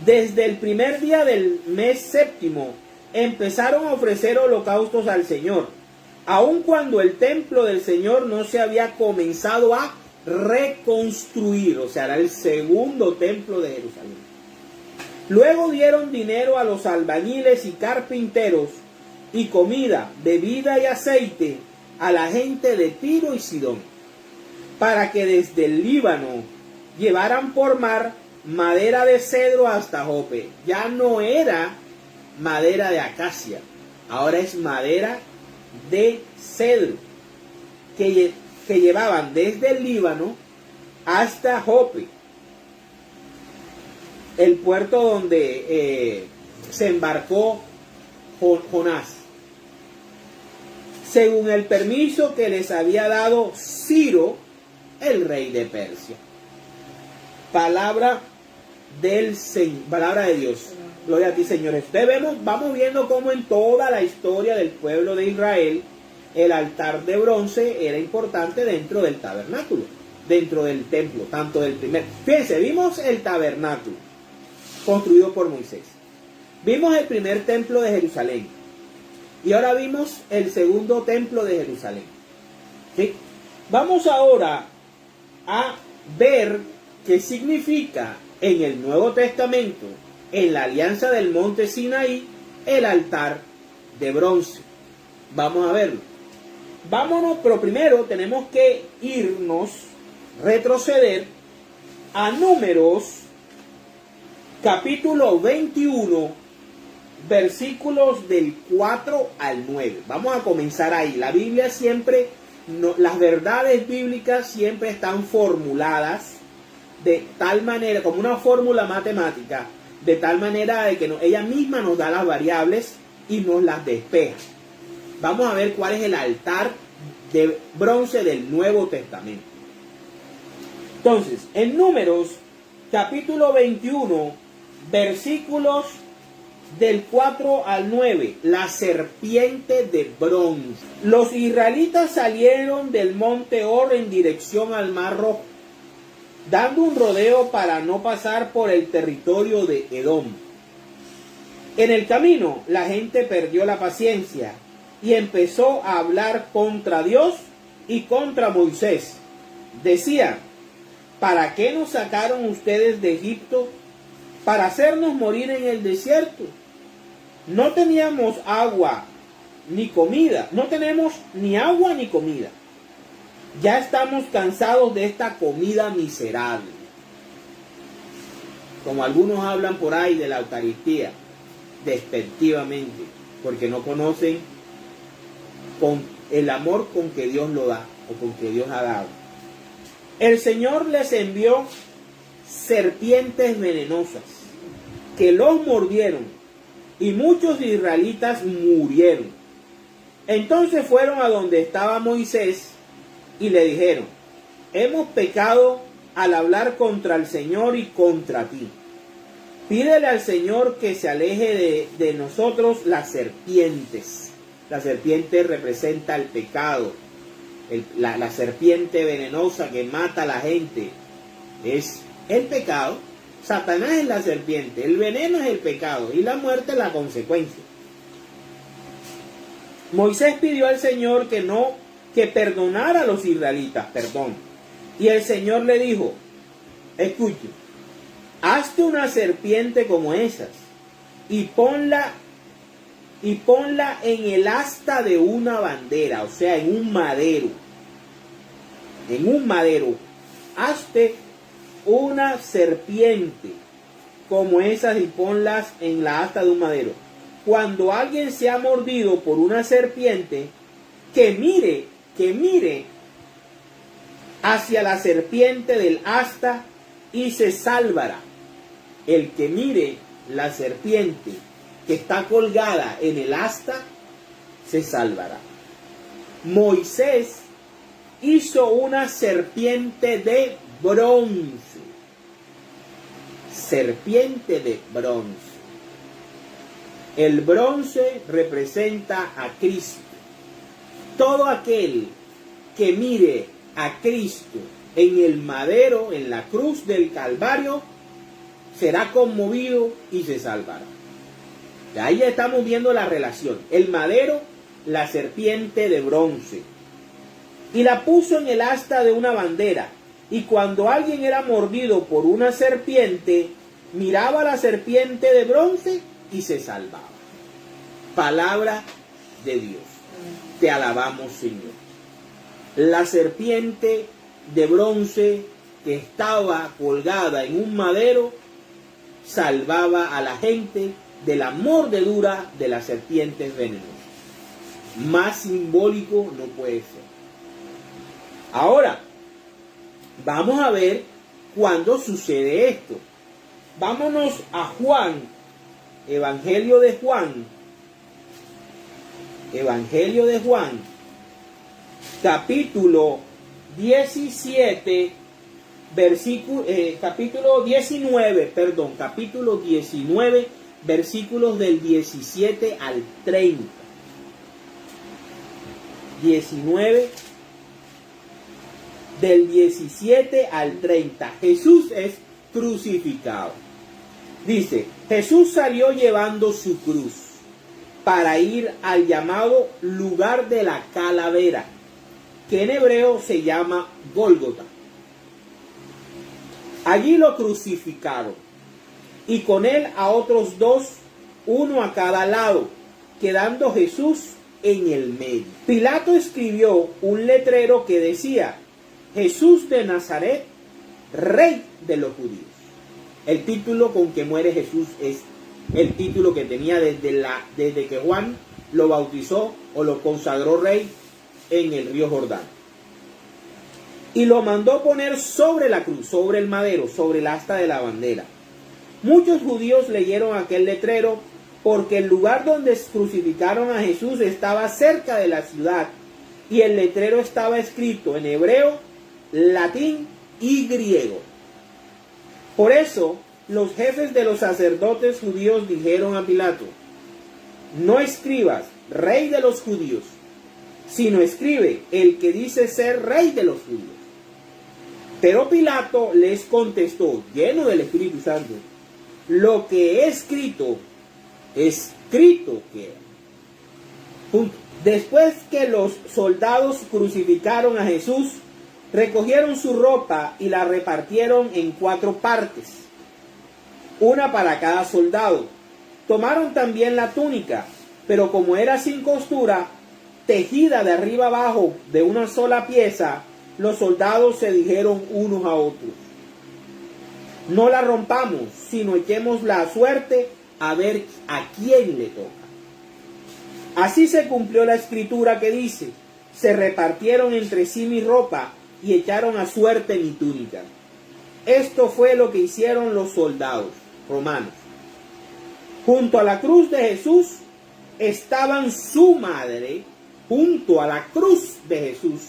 S1: Desde el primer día del mes séptimo empezaron a ofrecer holocaustos al Señor, aun cuando el templo del Señor no se había comenzado a reconstruir, o sea, era el segundo templo de Jerusalén. Luego dieron dinero a los albañiles y carpinteros y comida, bebida y aceite a la gente de Tiro y Sidón, para que desde el Líbano llevaran por mar madera de cedro hasta Jope. Ya no era madera de acacia, ahora es madera de cedro, que llevaban desde el Líbano hasta Jope, el puerto donde se embarcó Jonás, según el permiso que les había dado Ciro, el rey de Persia. Palabra del Señor, palabra de Dios. Gloria a ti, Señor. Vamos viendo cómo en toda la historia del pueblo de Israel el altar de bronce era importante dentro del tabernáculo, dentro del templo, tanto del primer. Fíjense, vimos el tabernáculo construido por Moisés. Vimos el primer templo de Jerusalén. Y ahora vimos el segundo templo de Jerusalén. ¿Sí? Vamos ahora a ver qué significa en el Nuevo Testamento, en la alianza del monte Sinaí, el altar de bronce. Vamos a verlo. Vámonos, pero primero tenemos que retroceder a Números, capítulo 21, versículos del 4 al 9. Vamos a comenzar ahí. La Biblia siempre, las verdades bíblicas siempre están formuladas de tal manera, como una fórmula matemática, de tal manera de que ella misma nos da las variables y nos las despeja. Vamos a ver cuál es el altar de bronce del Nuevo Testamento. Entonces, en Números, capítulo 21, versículos del 4 al 9, la serpiente de bronce. Los israelitas salieron del monte Hor en dirección al Mar Rojo, dando un rodeo para no pasar por el territorio de Edom. En el camino, la gente perdió la paciencia y empezó a hablar contra Dios y contra Moisés. Decían: ¿para qué nos sacaron ustedes de Egipto? ¿Para hacernos morir en el desierto? No teníamos agua ni comida. No tenemos ni agua ni comida. Ya estamos cansados de esta comida miserable. Como algunos hablan por ahí de la Eucaristía, despectivamente, porque no conocen con el amor con que Dios lo da, o con que Dios ha dado. El Señor les envió serpientes venenosas que los mordieron, y muchos israelitas murieron. Entonces fueron a donde estaba Moisés y le dijeron: hemos pecado al hablar contra el Señor y contra ti. Pídele al Señor que se aleje de nosotros las serpientes. La serpiente representa el pecado. La serpiente venenosa que mata a la gente es el pecado. Satanás es la serpiente, el veneno es el pecado y la muerte es la consecuencia. Moisés pidió al Señor que perdonara a los israelitas, y el Señor le dijo: escuche, hazte una serpiente como esas y ponla en el asta de una bandera, o sea, en un madero. Hazte una serpiente como esas y ponlas en la asta de un madero. Cuando alguien sea mordido por una serpiente, que mire hacia la serpiente del asta y se salvará. El que mire la serpiente que está colgada en el asta se salvará. Moisés hizo una serpiente de bronce. Serpiente de bronce. El bronce representa a Cristo. Todo aquel que mire a Cristo en el madero, en la cruz del Calvario, será conmovido y se salvará. Ahí ya estamos viendo la relación. El madero, la serpiente de bronce. Y la puso en el asta de una bandera Y cuando alguien era mordido por una serpiente, miraba a la serpiente de bronce y se salvaba. Palabra de Dios. Te alabamos, Señor. La serpiente de bronce que estaba colgada en un madero salvaba a la gente de la mordedura de las serpientes venenosas. Más simbólico no puede ser. Ahora, vamos a ver cuándo sucede esto. Vámonos a Juan, Evangelio de Juan. Evangelio de Juan, capítulo 17, capítulo 19, versículos del 17 al 30. 19, del 17 al 30. Jesús es crucificado. Dice, Jesús salió llevando su cruz para ir al llamado lugar de la calavera, que en hebreo se llama Gólgota. Allí lo crucificaron, y con él a otros dos, uno a cada lado, quedando Jesús en el medio. Pilato escribió un letrero que decía, Jesús de Nazaret, Rey de los judíos. El título con que muere Jesús es el título que tenía desde que Juan lo bautizó o lo consagró rey en el río Jordán. Y lo mandó poner sobre la cruz, sobre el madero, sobre el asta de la bandera. Muchos judíos leyeron aquel letrero porque el lugar donde crucificaron a Jesús estaba cerca de la ciudad y el letrero estaba escrito en hebreo, latín y griego. Por eso, los jefes de los sacerdotes judíos dijeron a Pilato, no escribas rey de los judíos, sino escribe el que dice ser rey de los judíos. Pero Pilato les contestó, lleno del Espíritu Santo, lo que he escrito, escrito queda. Punto. Después que los soldados crucificaron a Jesús, recogieron su ropa y la repartieron en 4 partes, una para cada soldado. Tomaron también la túnica, pero como era sin costura, tejida de arriba abajo de una sola pieza, los soldados se dijeron unos a otros, no la rompamos, sino echemos la suerte a ver a quién le toca. Así se cumplió la escritura que dice, se repartieron entre sí mi ropa y echaron a suerte mi túnica. Esto fue lo que hicieron los soldados romanos. Junto a la cruz de Jesús estaban su madre, junto a la cruz de Jesús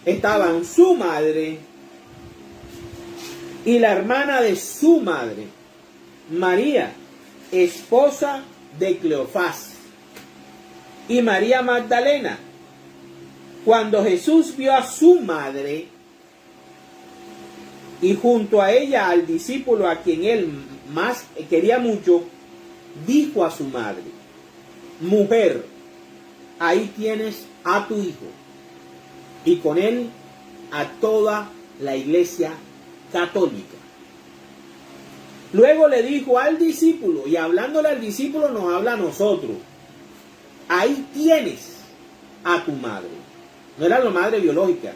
S1: estaban su madre y la hermana de su madre, María, esposa de Cleofás, y María Magdalena. Cuando Jesús vio a su madre y junto a ella al discípulo a quien él más quería mucho, dijo a su madre, mujer, ahí tienes a tu hijo, y con él a toda la iglesia católica. Luego le dijo al discípulo, y hablándole al discípulo nos habla a nosotros, ahí tienes a tu madre. No era la madre biológica,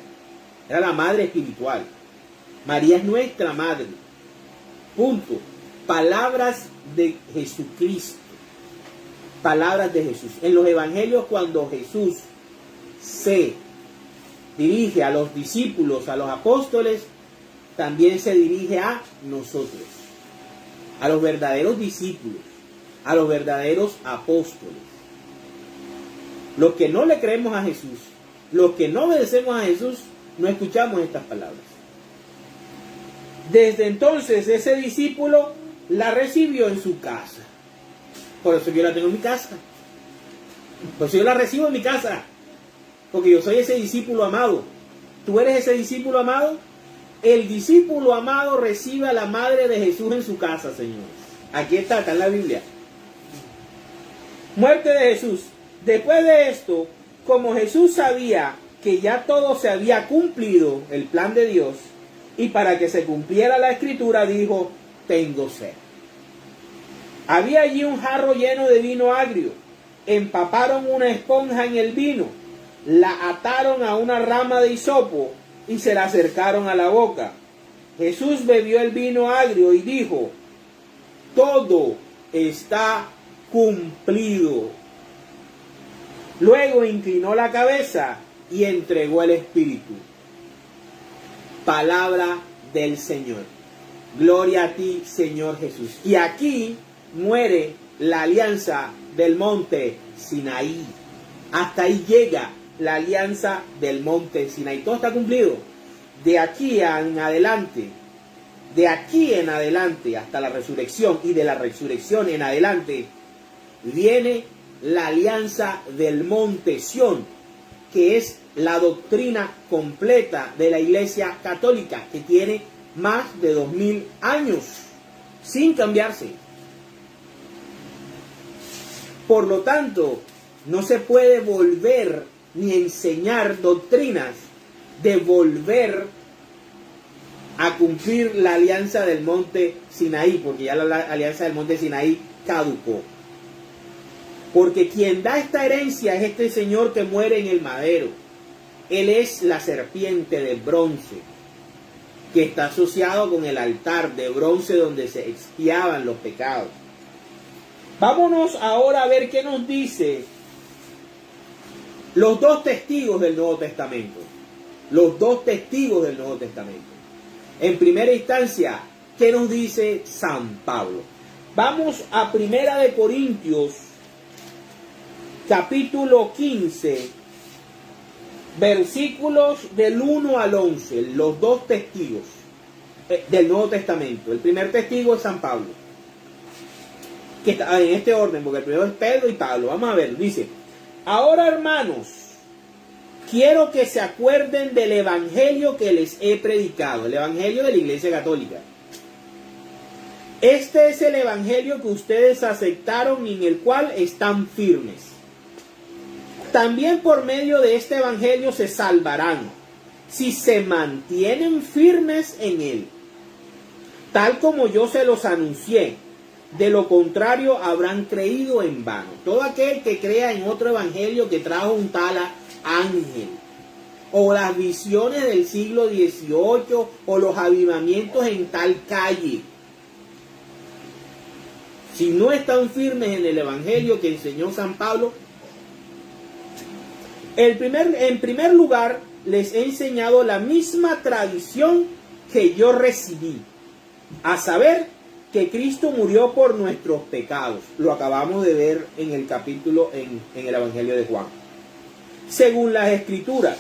S1: era la madre espiritual. María es nuestra madre. Punto. Palabras de Jesucristo. Palabras de Jesús. En los evangelios, cuando Jesús se dirige a los discípulos, a los apóstoles, también se dirige a nosotros, a los verdaderos discípulos, a los verdaderos apóstoles. Los que no le creemos a Jesús, los que no obedecemos a Jesús, no escuchamos estas palabras. Desde entonces ese discípulo la recibió en su casa. Por eso yo la tengo en mi casa. Por eso yo la recibo en mi casa. Porque yo soy ese discípulo amado. ¿Tú eres ese discípulo amado? El discípulo amado recibe a la madre de Jesús en su casa, señores. Aquí está en la Biblia. Muerte de Jesús. Después de esto, como Jesús sabía que ya todo se había cumplido, el plan de Dios, y para que se cumpliera la escritura dijo: tengo sed. Había allí un jarro lleno de vino agrio. Empaparon una esponja en el vino, la ataron a una rama de hisopo y se la acercaron a la boca. Jesús bebió el vino agrio y dijo: todo está cumplido. Luego inclinó la cabeza y entregó el espíritu. Palabra del Señor. Gloria a ti, Señor Jesús. Y aquí muere la alianza del monte Sinaí. Hasta ahí llega la alianza del monte Sinaí. Todo está cumplido. De aquí en adelante, hasta la resurrección, y de la resurrección en adelante, viene la alianza del monte Sión, que es la doctrina completa de la Iglesia Católica, que tiene más de 2000 años sin cambiarse. Por lo tanto, no se puede volver ni enseñar doctrinas de volver a cumplir la alianza del monte Sinaí, porque ya la alianza del monte Sinaí caducó. Porque quien da esta herencia es este señor que muere en el madero. Él es la serpiente de bronce, que está asociado con el altar de bronce donde se expiaban los pecados. Vámonos ahora a ver qué nos dice los dos testigos del Nuevo Testamento. Los dos testigos del Nuevo Testamento. En primera instancia, ¿qué nos dice San Pablo? Vamos a Primera de Corintios, capítulo 15, versículos del 1 al 11, los dos testigos del Nuevo Testamento. El primer testigo es San Pablo, que está en este orden, porque el primero es Pedro y Pablo. Vamos a ver, dice: ahora, hermanos, quiero que se acuerden del evangelio que les he predicado, el evangelio de la Iglesia Católica. Este es el evangelio que ustedes aceptaron y en el cual están firmes. También por medio de este evangelio se salvarán, si se mantienen firmes en él, tal como yo se los anuncié. De lo contrario, habrán creído en vano. Todo aquel que crea en otro evangelio que trajo un tal ángel, o las visiones del siglo XVIII, o los avivamientos en tal calle, si no están firmes en el evangelio que enseñó San Pablo, en primer lugar, les he enseñado la misma tradición que yo recibí, a saber, que Cristo murió por nuestros pecados. Lo acabamos de ver en el capítulo, en el Evangelio de Juan. Según las Escrituras,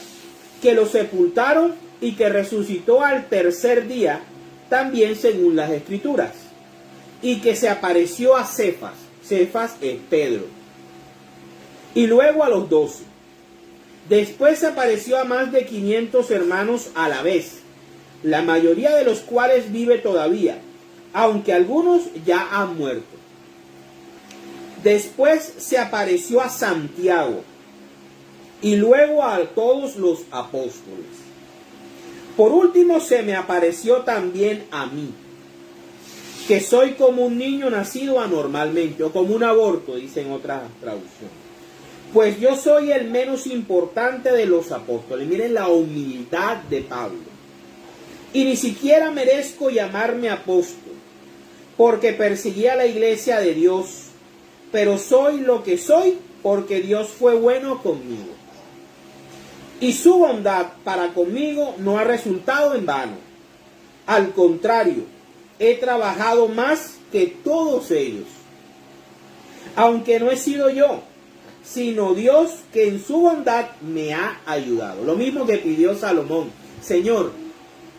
S1: que lo sepultaron y que resucitó al tercer día, también según las Escrituras. Y que se apareció a Cefas. Cefas es Pedro. Y luego a los 12. Después se apareció a más de 500 hermanos a la vez, la mayoría de los cuales vive todavía, aunque algunos ya han muerto. Después se apareció a Santiago y luego a todos los apóstoles. Por último se me apareció también a mí, que soy como un niño nacido anormalmente, o como un aborto, dice en otra traducción. Pues yo soy el menos importante de los apóstoles. Miren la humildad de Pablo. Y ni siquiera merezco llamarme apóstol, porque perseguí a la iglesia de Dios, pero soy lo que soy porque Dios fue bueno conmigo. Y su bondad para conmigo no ha resultado en vano. Al contrario, he trabajado más que todos ellos. Aunque no he sido yo, sino Dios que en su bondad me ha ayudado. Lo mismo que pidió Salomón. Señor,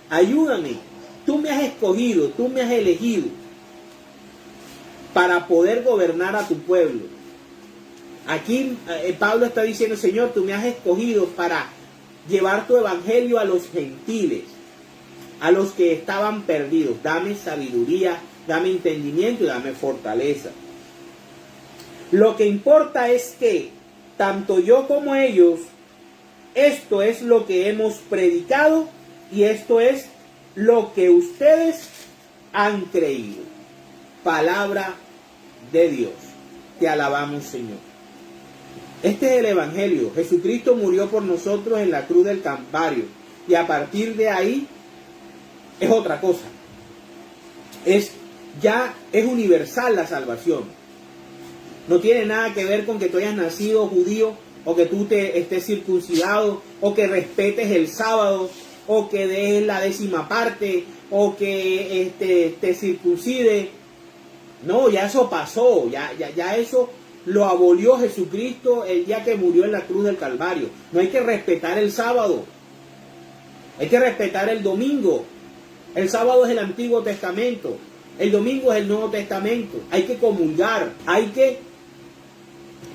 S1: ayúdame. Tú me has escogido, tú me has elegido para poder gobernar a tu pueblo. Aquí Pablo está diciendo: Señor, tú me has escogido para llevar tu evangelio a los gentiles, a los que estaban perdidos. Dame sabiduría, dame entendimiento y dame fortaleza. Lo que importa es que tanto yo como ellos, esto es lo que hemos predicado y esto es lo que ustedes han creído. Palabra de Dios. Te alabamos, Señor. Este es el Evangelio. Jesucristo murió por nosotros en la cruz del Calvario. Y a partir de ahí es otra cosa. Es universal la salvación. No tiene nada que ver con que tú hayas nacido judío, o que tú te estés circuncidado, o que respetes el sábado, o que des la 10ª parte, o que te circuncide. No, ya eso pasó, ya eso lo abolió Jesucristo el día que murió en la cruz del Calvario. No hay que respetar el sábado, hay que respetar el domingo. El sábado es el Antiguo Testamento, el domingo es el Nuevo Testamento. Hay que comulgar, hay que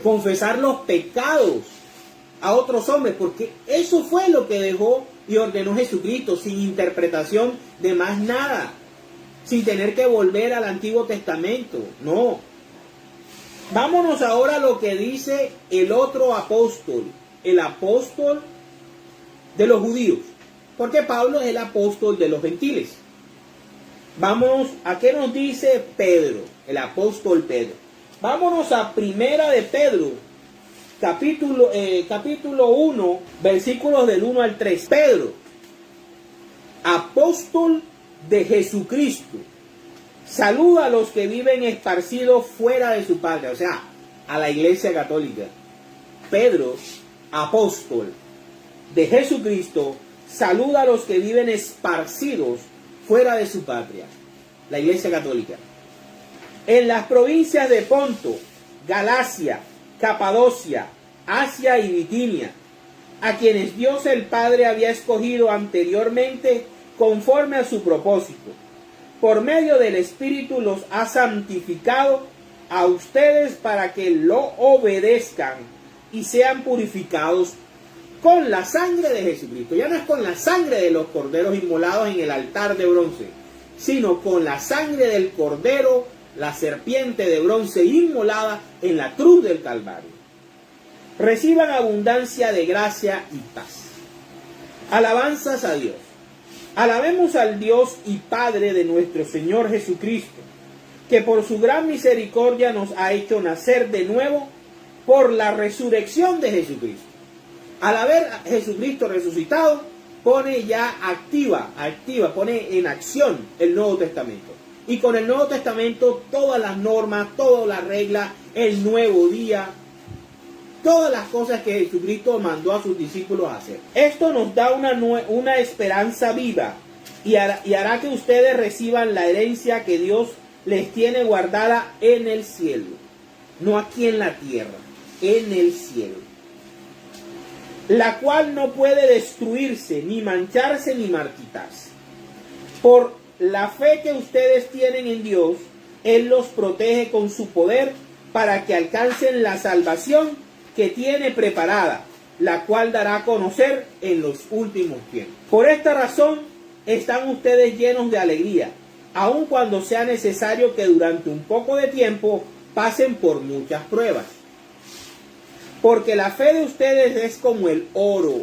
S1: confesar los pecados a otros hombres, porque eso fue lo que dejó y ordenó Jesucristo, sin interpretación de más nada, sin tener que volver al Antiguo Testamento. No. Vámonos ahora a lo que dice el otro apóstol, el apóstol de los judíos, porque Pablo es el apóstol de los gentiles. Vamos a qué nos dice Pedro, el apóstol Pedro. Vámonos a Primera de Pedro, capítulo 1, versículos del 1 al 3. Pedro, apóstol de Jesucristo, saluda a los que viven esparcidos fuera de su patria, o sea, a la Iglesia Católica. Pedro, apóstol de Jesucristo, saluda a los que viven esparcidos fuera de su patria, la Iglesia Católica, en las provincias de Ponto, Galacia, Capadocia, Asia y Bitinia, a quienes Dios el Padre había escogido anteriormente conforme a su propósito. Por medio del Espíritu los ha santificado a ustedes para que lo obedezcan y sean purificados con la sangre de Jesucristo. Ya no es con la sangre de los corderos inmolados en el altar de bronce, sino con la sangre del cordero, la serpiente de bronce inmolada en la cruz del Calvario. Reciban abundancia de gracia y paz. Alabanzas a Dios. Alabemos al Dios y Padre de nuestro Señor Jesucristo, que por su gran misericordia nos ha hecho nacer de nuevo por la resurrección de Jesucristo. Al haber a Jesucristo resucitado, pone ya activa, pone en acción el Nuevo Testamento. Y con el Nuevo Testamento todas las normas, todas las reglas, el nuevo día, todas las cosas que Jesucristo mandó a sus discípulos a hacer. Esto nos da una esperanza viva y hará que ustedes reciban la herencia que Dios les tiene guardada en el cielo. No aquí en la tierra, en el cielo. La cual no puede destruirse, ni mancharse, ni marchitarse. Por la fe que ustedes tienen en Dios, Él los protege con su poder para que alcancen la salvación que tiene preparada, la cual dará a conocer en los últimos tiempos. Por esta razón están ustedes llenos de alegría, aun cuando sea necesario que durante un poco de tiempo pasen por muchas pruebas. Porque la fe de ustedes es como el oro.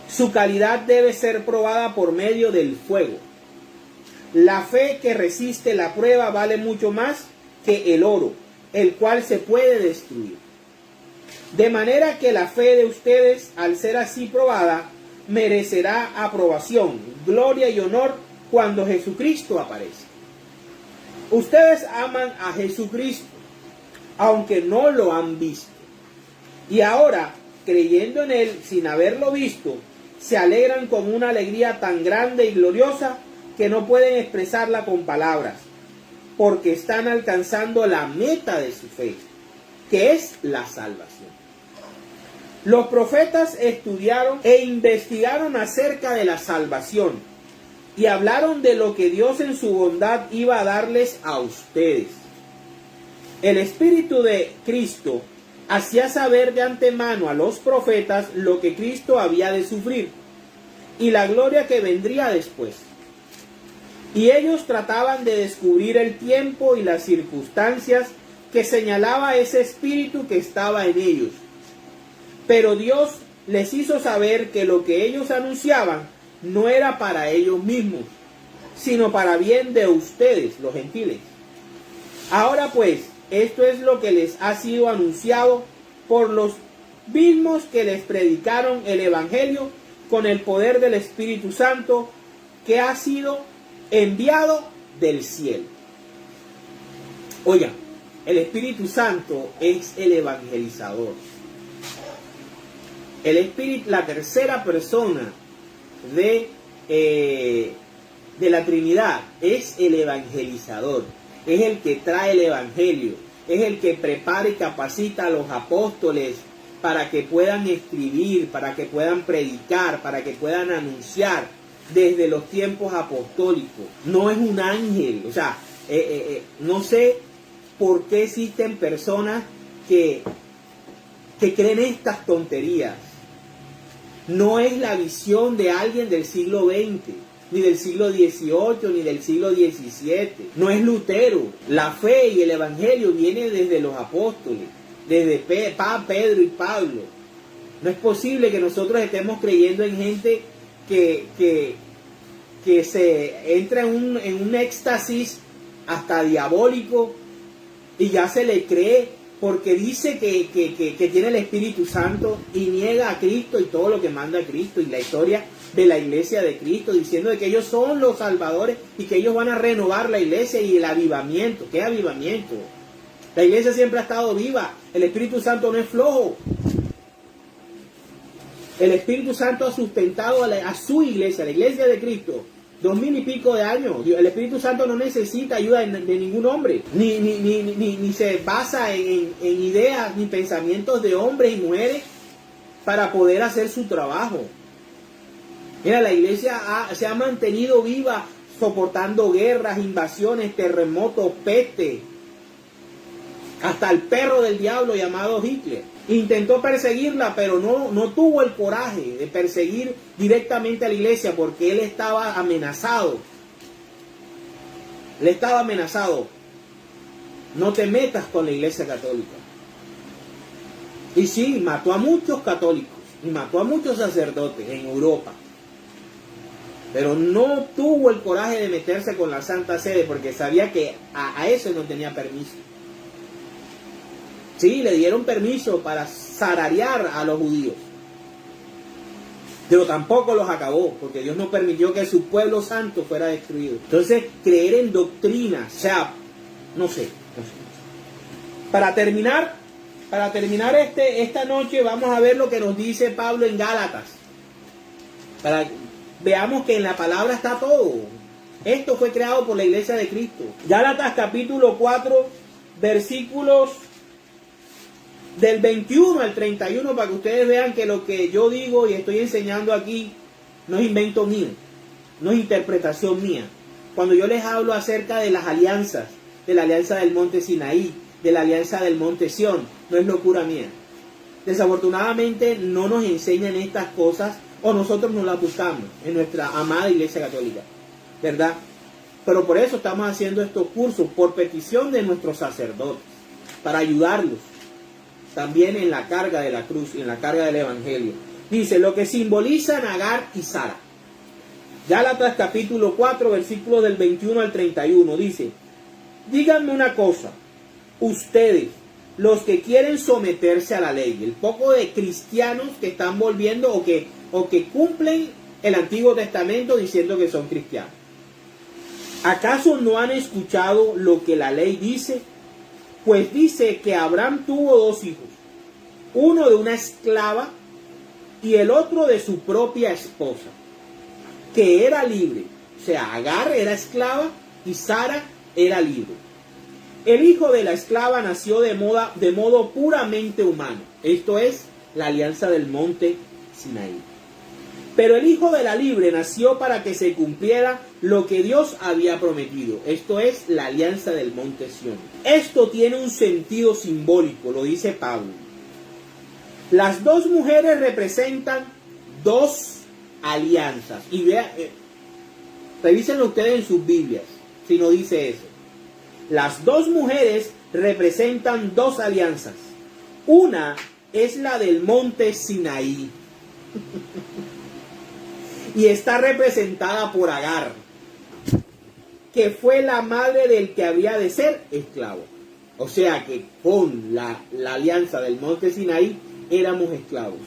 S1: Su calidad debe ser probada por medio del fuego. La fe que resiste la prueba vale mucho más que el oro, el cual se puede destruir. De manera que la fe de ustedes, al ser así probada, merecerá aprobación, gloria y honor cuando Jesucristo aparezca. Ustedes aman a Jesucristo, aunque no lo han visto. Y ahora, creyendo en Él sin haberlo visto, se alegran con una alegría tan grande y gloriosa que no pueden expresarla con palabras, porque están alcanzando la meta de su fe, que es la salvación. Los profetas estudiaron e investigaron acerca de la salvación y hablaron de lo que Dios en su bondad iba a darles a ustedes. El Espíritu de Cristo hacía saber de antemano a los profetas lo que Cristo había de sufrir y la gloria que vendría después. Y ellos trataban de descubrir el tiempo y las circunstancias que señalaba ese Espíritu que estaba en ellos. Pero Dios les hizo saber que lo que ellos anunciaban no era para ellos mismos, sino para bien de ustedes, los gentiles. Ahora pues, esto es lo que les ha sido anunciado por los mismos que les predicaron el Evangelio con el poder del Espíritu Santo que ha sido enviado del cielo. Oigan, el Espíritu Santo es el evangelizador. El Espíritu, la tercera persona de la Trinidad, es el evangelizador. Es el que trae el Evangelio. Es el que prepara y capacita a los apóstoles para que puedan escribir, para que puedan predicar, para que puedan anunciar desde los tiempos apostólicos. No es un ángel. O sea, no sé por qué existen personas que creen estas tonterías. No es la visión de alguien del siglo XX, ni del siglo XVIII, ni del siglo XVII. No es Lutero. La fe y el Evangelio viene desde los apóstoles, desde Pedro y Pablo. No es posible que nosotros estemos creyendo en gente que se entra en un éxtasis hasta diabólico y ya se le cree porque dice que tiene el Espíritu Santo y niega a Cristo y todo lo que manda a Cristo y la historia de la iglesia de Cristo, diciendo de que ellos son los salvadores y que ellos van a renovar la iglesia y el avivamiento. ¿Qué avivamiento? La iglesia siempre ha estado viva. El Espíritu Santo no es flojo. El Espíritu Santo ha sustentado a su iglesia, la iglesia de Cristo, 2000 y pico de años. El Espíritu Santo no necesita ayuda de ningún hombre, ni se basa en ideas ni pensamientos de hombres y mujeres para poder hacer su trabajo. Mira, la iglesia se ha mantenido viva soportando guerras, invasiones, terremotos, peste. Hasta el perro del diablo llamado Hitler intentó perseguirla, pero no tuvo el coraje de perseguir directamente a la iglesia porque él estaba amenazado. Él estaba amenazado. No te metas con la iglesia católica. Y sí, mató a muchos católicos y mató a muchos sacerdotes en Europa. Pero no tuvo el coraje de meterse con la Santa Sede porque sabía que a eso no tenía permiso. Sí, le dieron permiso para zararear a los judíos. Pero tampoco los acabó, porque Dios no permitió que su pueblo santo fuera destruido. Entonces, creer en doctrina, o sea, no sé. Para terminar esta noche, vamos a ver lo que nos dice Pablo en Gálatas. Veamos que en la palabra está todo. Esto fue creado por la iglesia de Cristo. Gálatas capítulo 4, versículos del 21 al 31, para que ustedes vean que lo que yo digo y estoy enseñando aquí no es invento mío, no es interpretación mía. Cuando yo les hablo acerca de las alianzas, de la alianza del monte Sinaí, de la alianza del monte Sión, no es locura mía. Desafortunadamente no nos enseñan estas cosas o nosotros no las buscamos en nuestra amada iglesia católica, ¿verdad? Pero por eso estamos haciendo estos cursos, por petición de nuestros sacerdotes, para ayudarlos también en la carga de la cruz y en la carga del Evangelio. Dice, lo que simbolizan Agar y Sara. Gálatas capítulo 4, versículos del 21 al 31, dice, díganme una cosa, ustedes, los que quieren someterse a la ley, el poco de cristianos que están volviendo o que cumplen el Antiguo Testamento diciendo que son cristianos. ¿Acaso no han escuchado lo que la ley dice? Pues dice que Abraham tuvo dos hijos, uno de una esclava y el otro de su propia esposa, que era libre. O sea, Agar era esclava y Sara era libre. El hijo de la esclava nació de modo puramente humano. Esto es la alianza del monte Sinaí. Pero el hijo de la libre nació para que se cumpliera lo que Dios había prometido. Esto es la alianza del monte Sión. Esto tiene un sentido simbólico, lo dice Pablo. Las dos mujeres representan dos alianzas. Y vean, revísenlo ustedes en sus Biblias, si no dice eso. Las dos mujeres representan dos alianzas. Una es la del monte Sinaí. y está representada por Agar, que fue la madre del que había de ser esclavo. O sea que con la alianza del monte Sinaí éramos esclavos.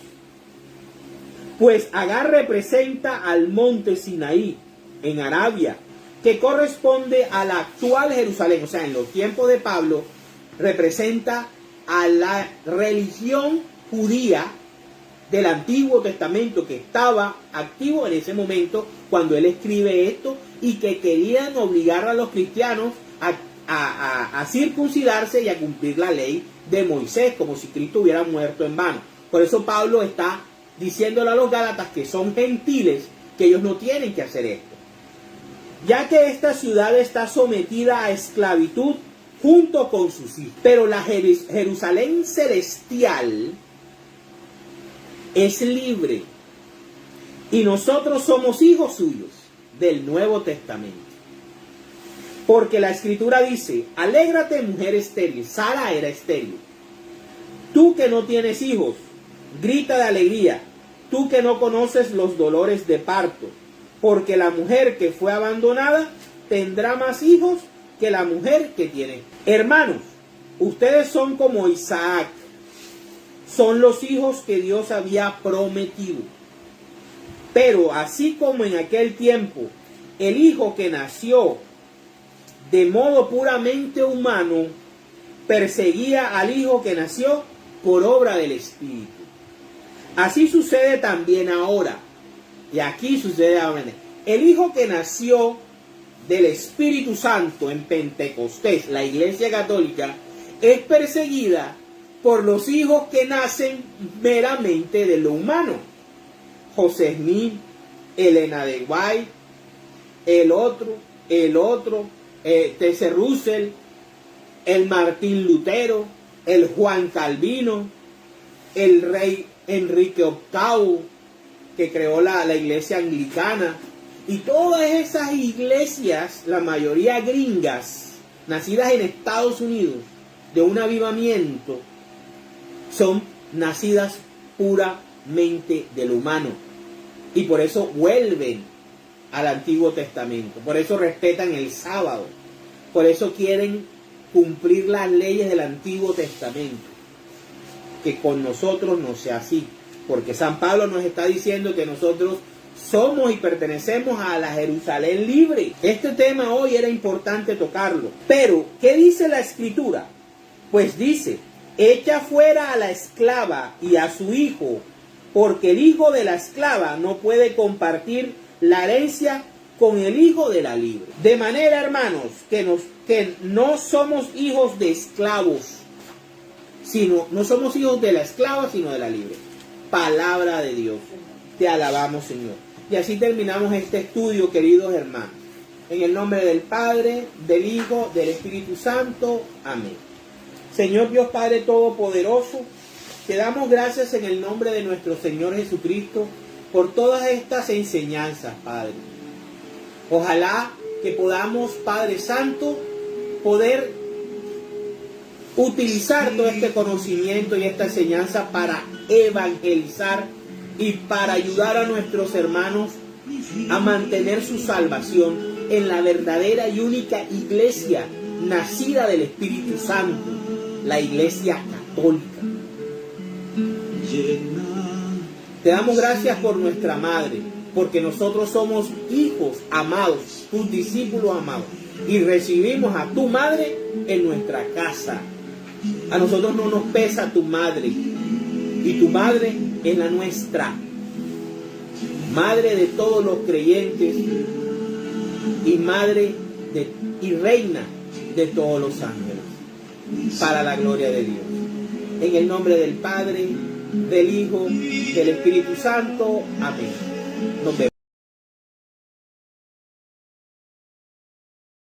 S1: Pues Agar representa al monte Sinaí en Arabia, que corresponde a la actual Jerusalén. O sea, en los tiempos de Pablo representa a la religión judía del Antiguo Testamento, que estaba activo en ese momento cuando él escribe esto, y que querían obligar a los cristianos a circuncidarse y a cumplir la ley de Moisés, como si Cristo hubiera muerto en vano. Por eso Pablo está diciéndole a los gálatas, que son gentiles, que ellos no tienen que hacer esto, ya que esta ciudad está sometida a esclavitud junto con sus hijos. Pero la Jerusalén celestial es libre, y nosotros somos hijos suyos del Nuevo Testamento. Porque la Escritura dice: alégrate, mujer estéril. Sara era estéril. Tú que no tienes hijos, grita de alegría. Tú que no conoces los dolores de parto, porque la mujer que fue abandonada tendrá más hijos que la mujer que tiene. Hermanos, ustedes son como Isaac. Son los hijos que Dios había prometido. Pero así como en aquel tiempo el hijo que nació de modo puramente humano perseguía al hijo que nació por obra del Espíritu, así sucede también ahora. Y aquí sucede ahora. El hijo que nació del Espíritu Santo en Pentecostés, la Iglesia Católica, es perseguida por los hijos que nacen meramente de lo humano. José Smith, Elena de White, el otro, T.C. Russell, el Martín Lutero, el Juan Calvino, el rey Enrique VIII, que creó la iglesia anglicana, y todas esas iglesias, la mayoría gringas, nacidas en Estados Unidos, de un avivamiento, son nacidas puramente del humano, y por eso vuelven al Antiguo Testamento, por eso respetan el sábado, por eso quieren cumplir las leyes del Antiguo Testamento. Que con nosotros no sea así, porque San Pablo nos está diciendo que nosotros somos y pertenecemos a la Jerusalén libre. Este tema hoy era importante tocarlo, pero ¿qué dice la Escritura? Pues dice: echa fuera a la esclava y a su hijo, porque el hijo de la esclava no puede compartir la herencia con el hijo de la libre. De manera, hermanos, que no somos hijos de esclavos, no somos hijos de la esclava, sino de la libre. Palabra de Dios. Te alabamos, Señor. Y así terminamos este estudio, queridos hermanos. En el nombre del Padre, del Hijo, del Espíritu Santo. Amén. Señor Dios Padre Todopoderoso, te damos gracias en el nombre de nuestro Señor Jesucristo por todas estas enseñanzas, Padre. Ojalá que podamos, Padre Santo, poder utilizar todo este conocimiento y esta enseñanza para evangelizar y para ayudar a nuestros hermanos a mantener su salvación en la verdadera y única iglesia nacida del Espíritu Santo, la Iglesia Católica. Te damos gracias por nuestra Madre, porque nosotros somos hijos amados, tus discípulos amados, y recibimos a tu Madre en nuestra casa. A nosotros no nos pesa tu Madre, y tu Madre es la nuestra, Madre de todos los creyentes y Madre y Reina de todos los ángeles, para la gloria de Dios. En el nombre del Padre, del Hijo, del Espíritu Santo. Amén. Nos vemos.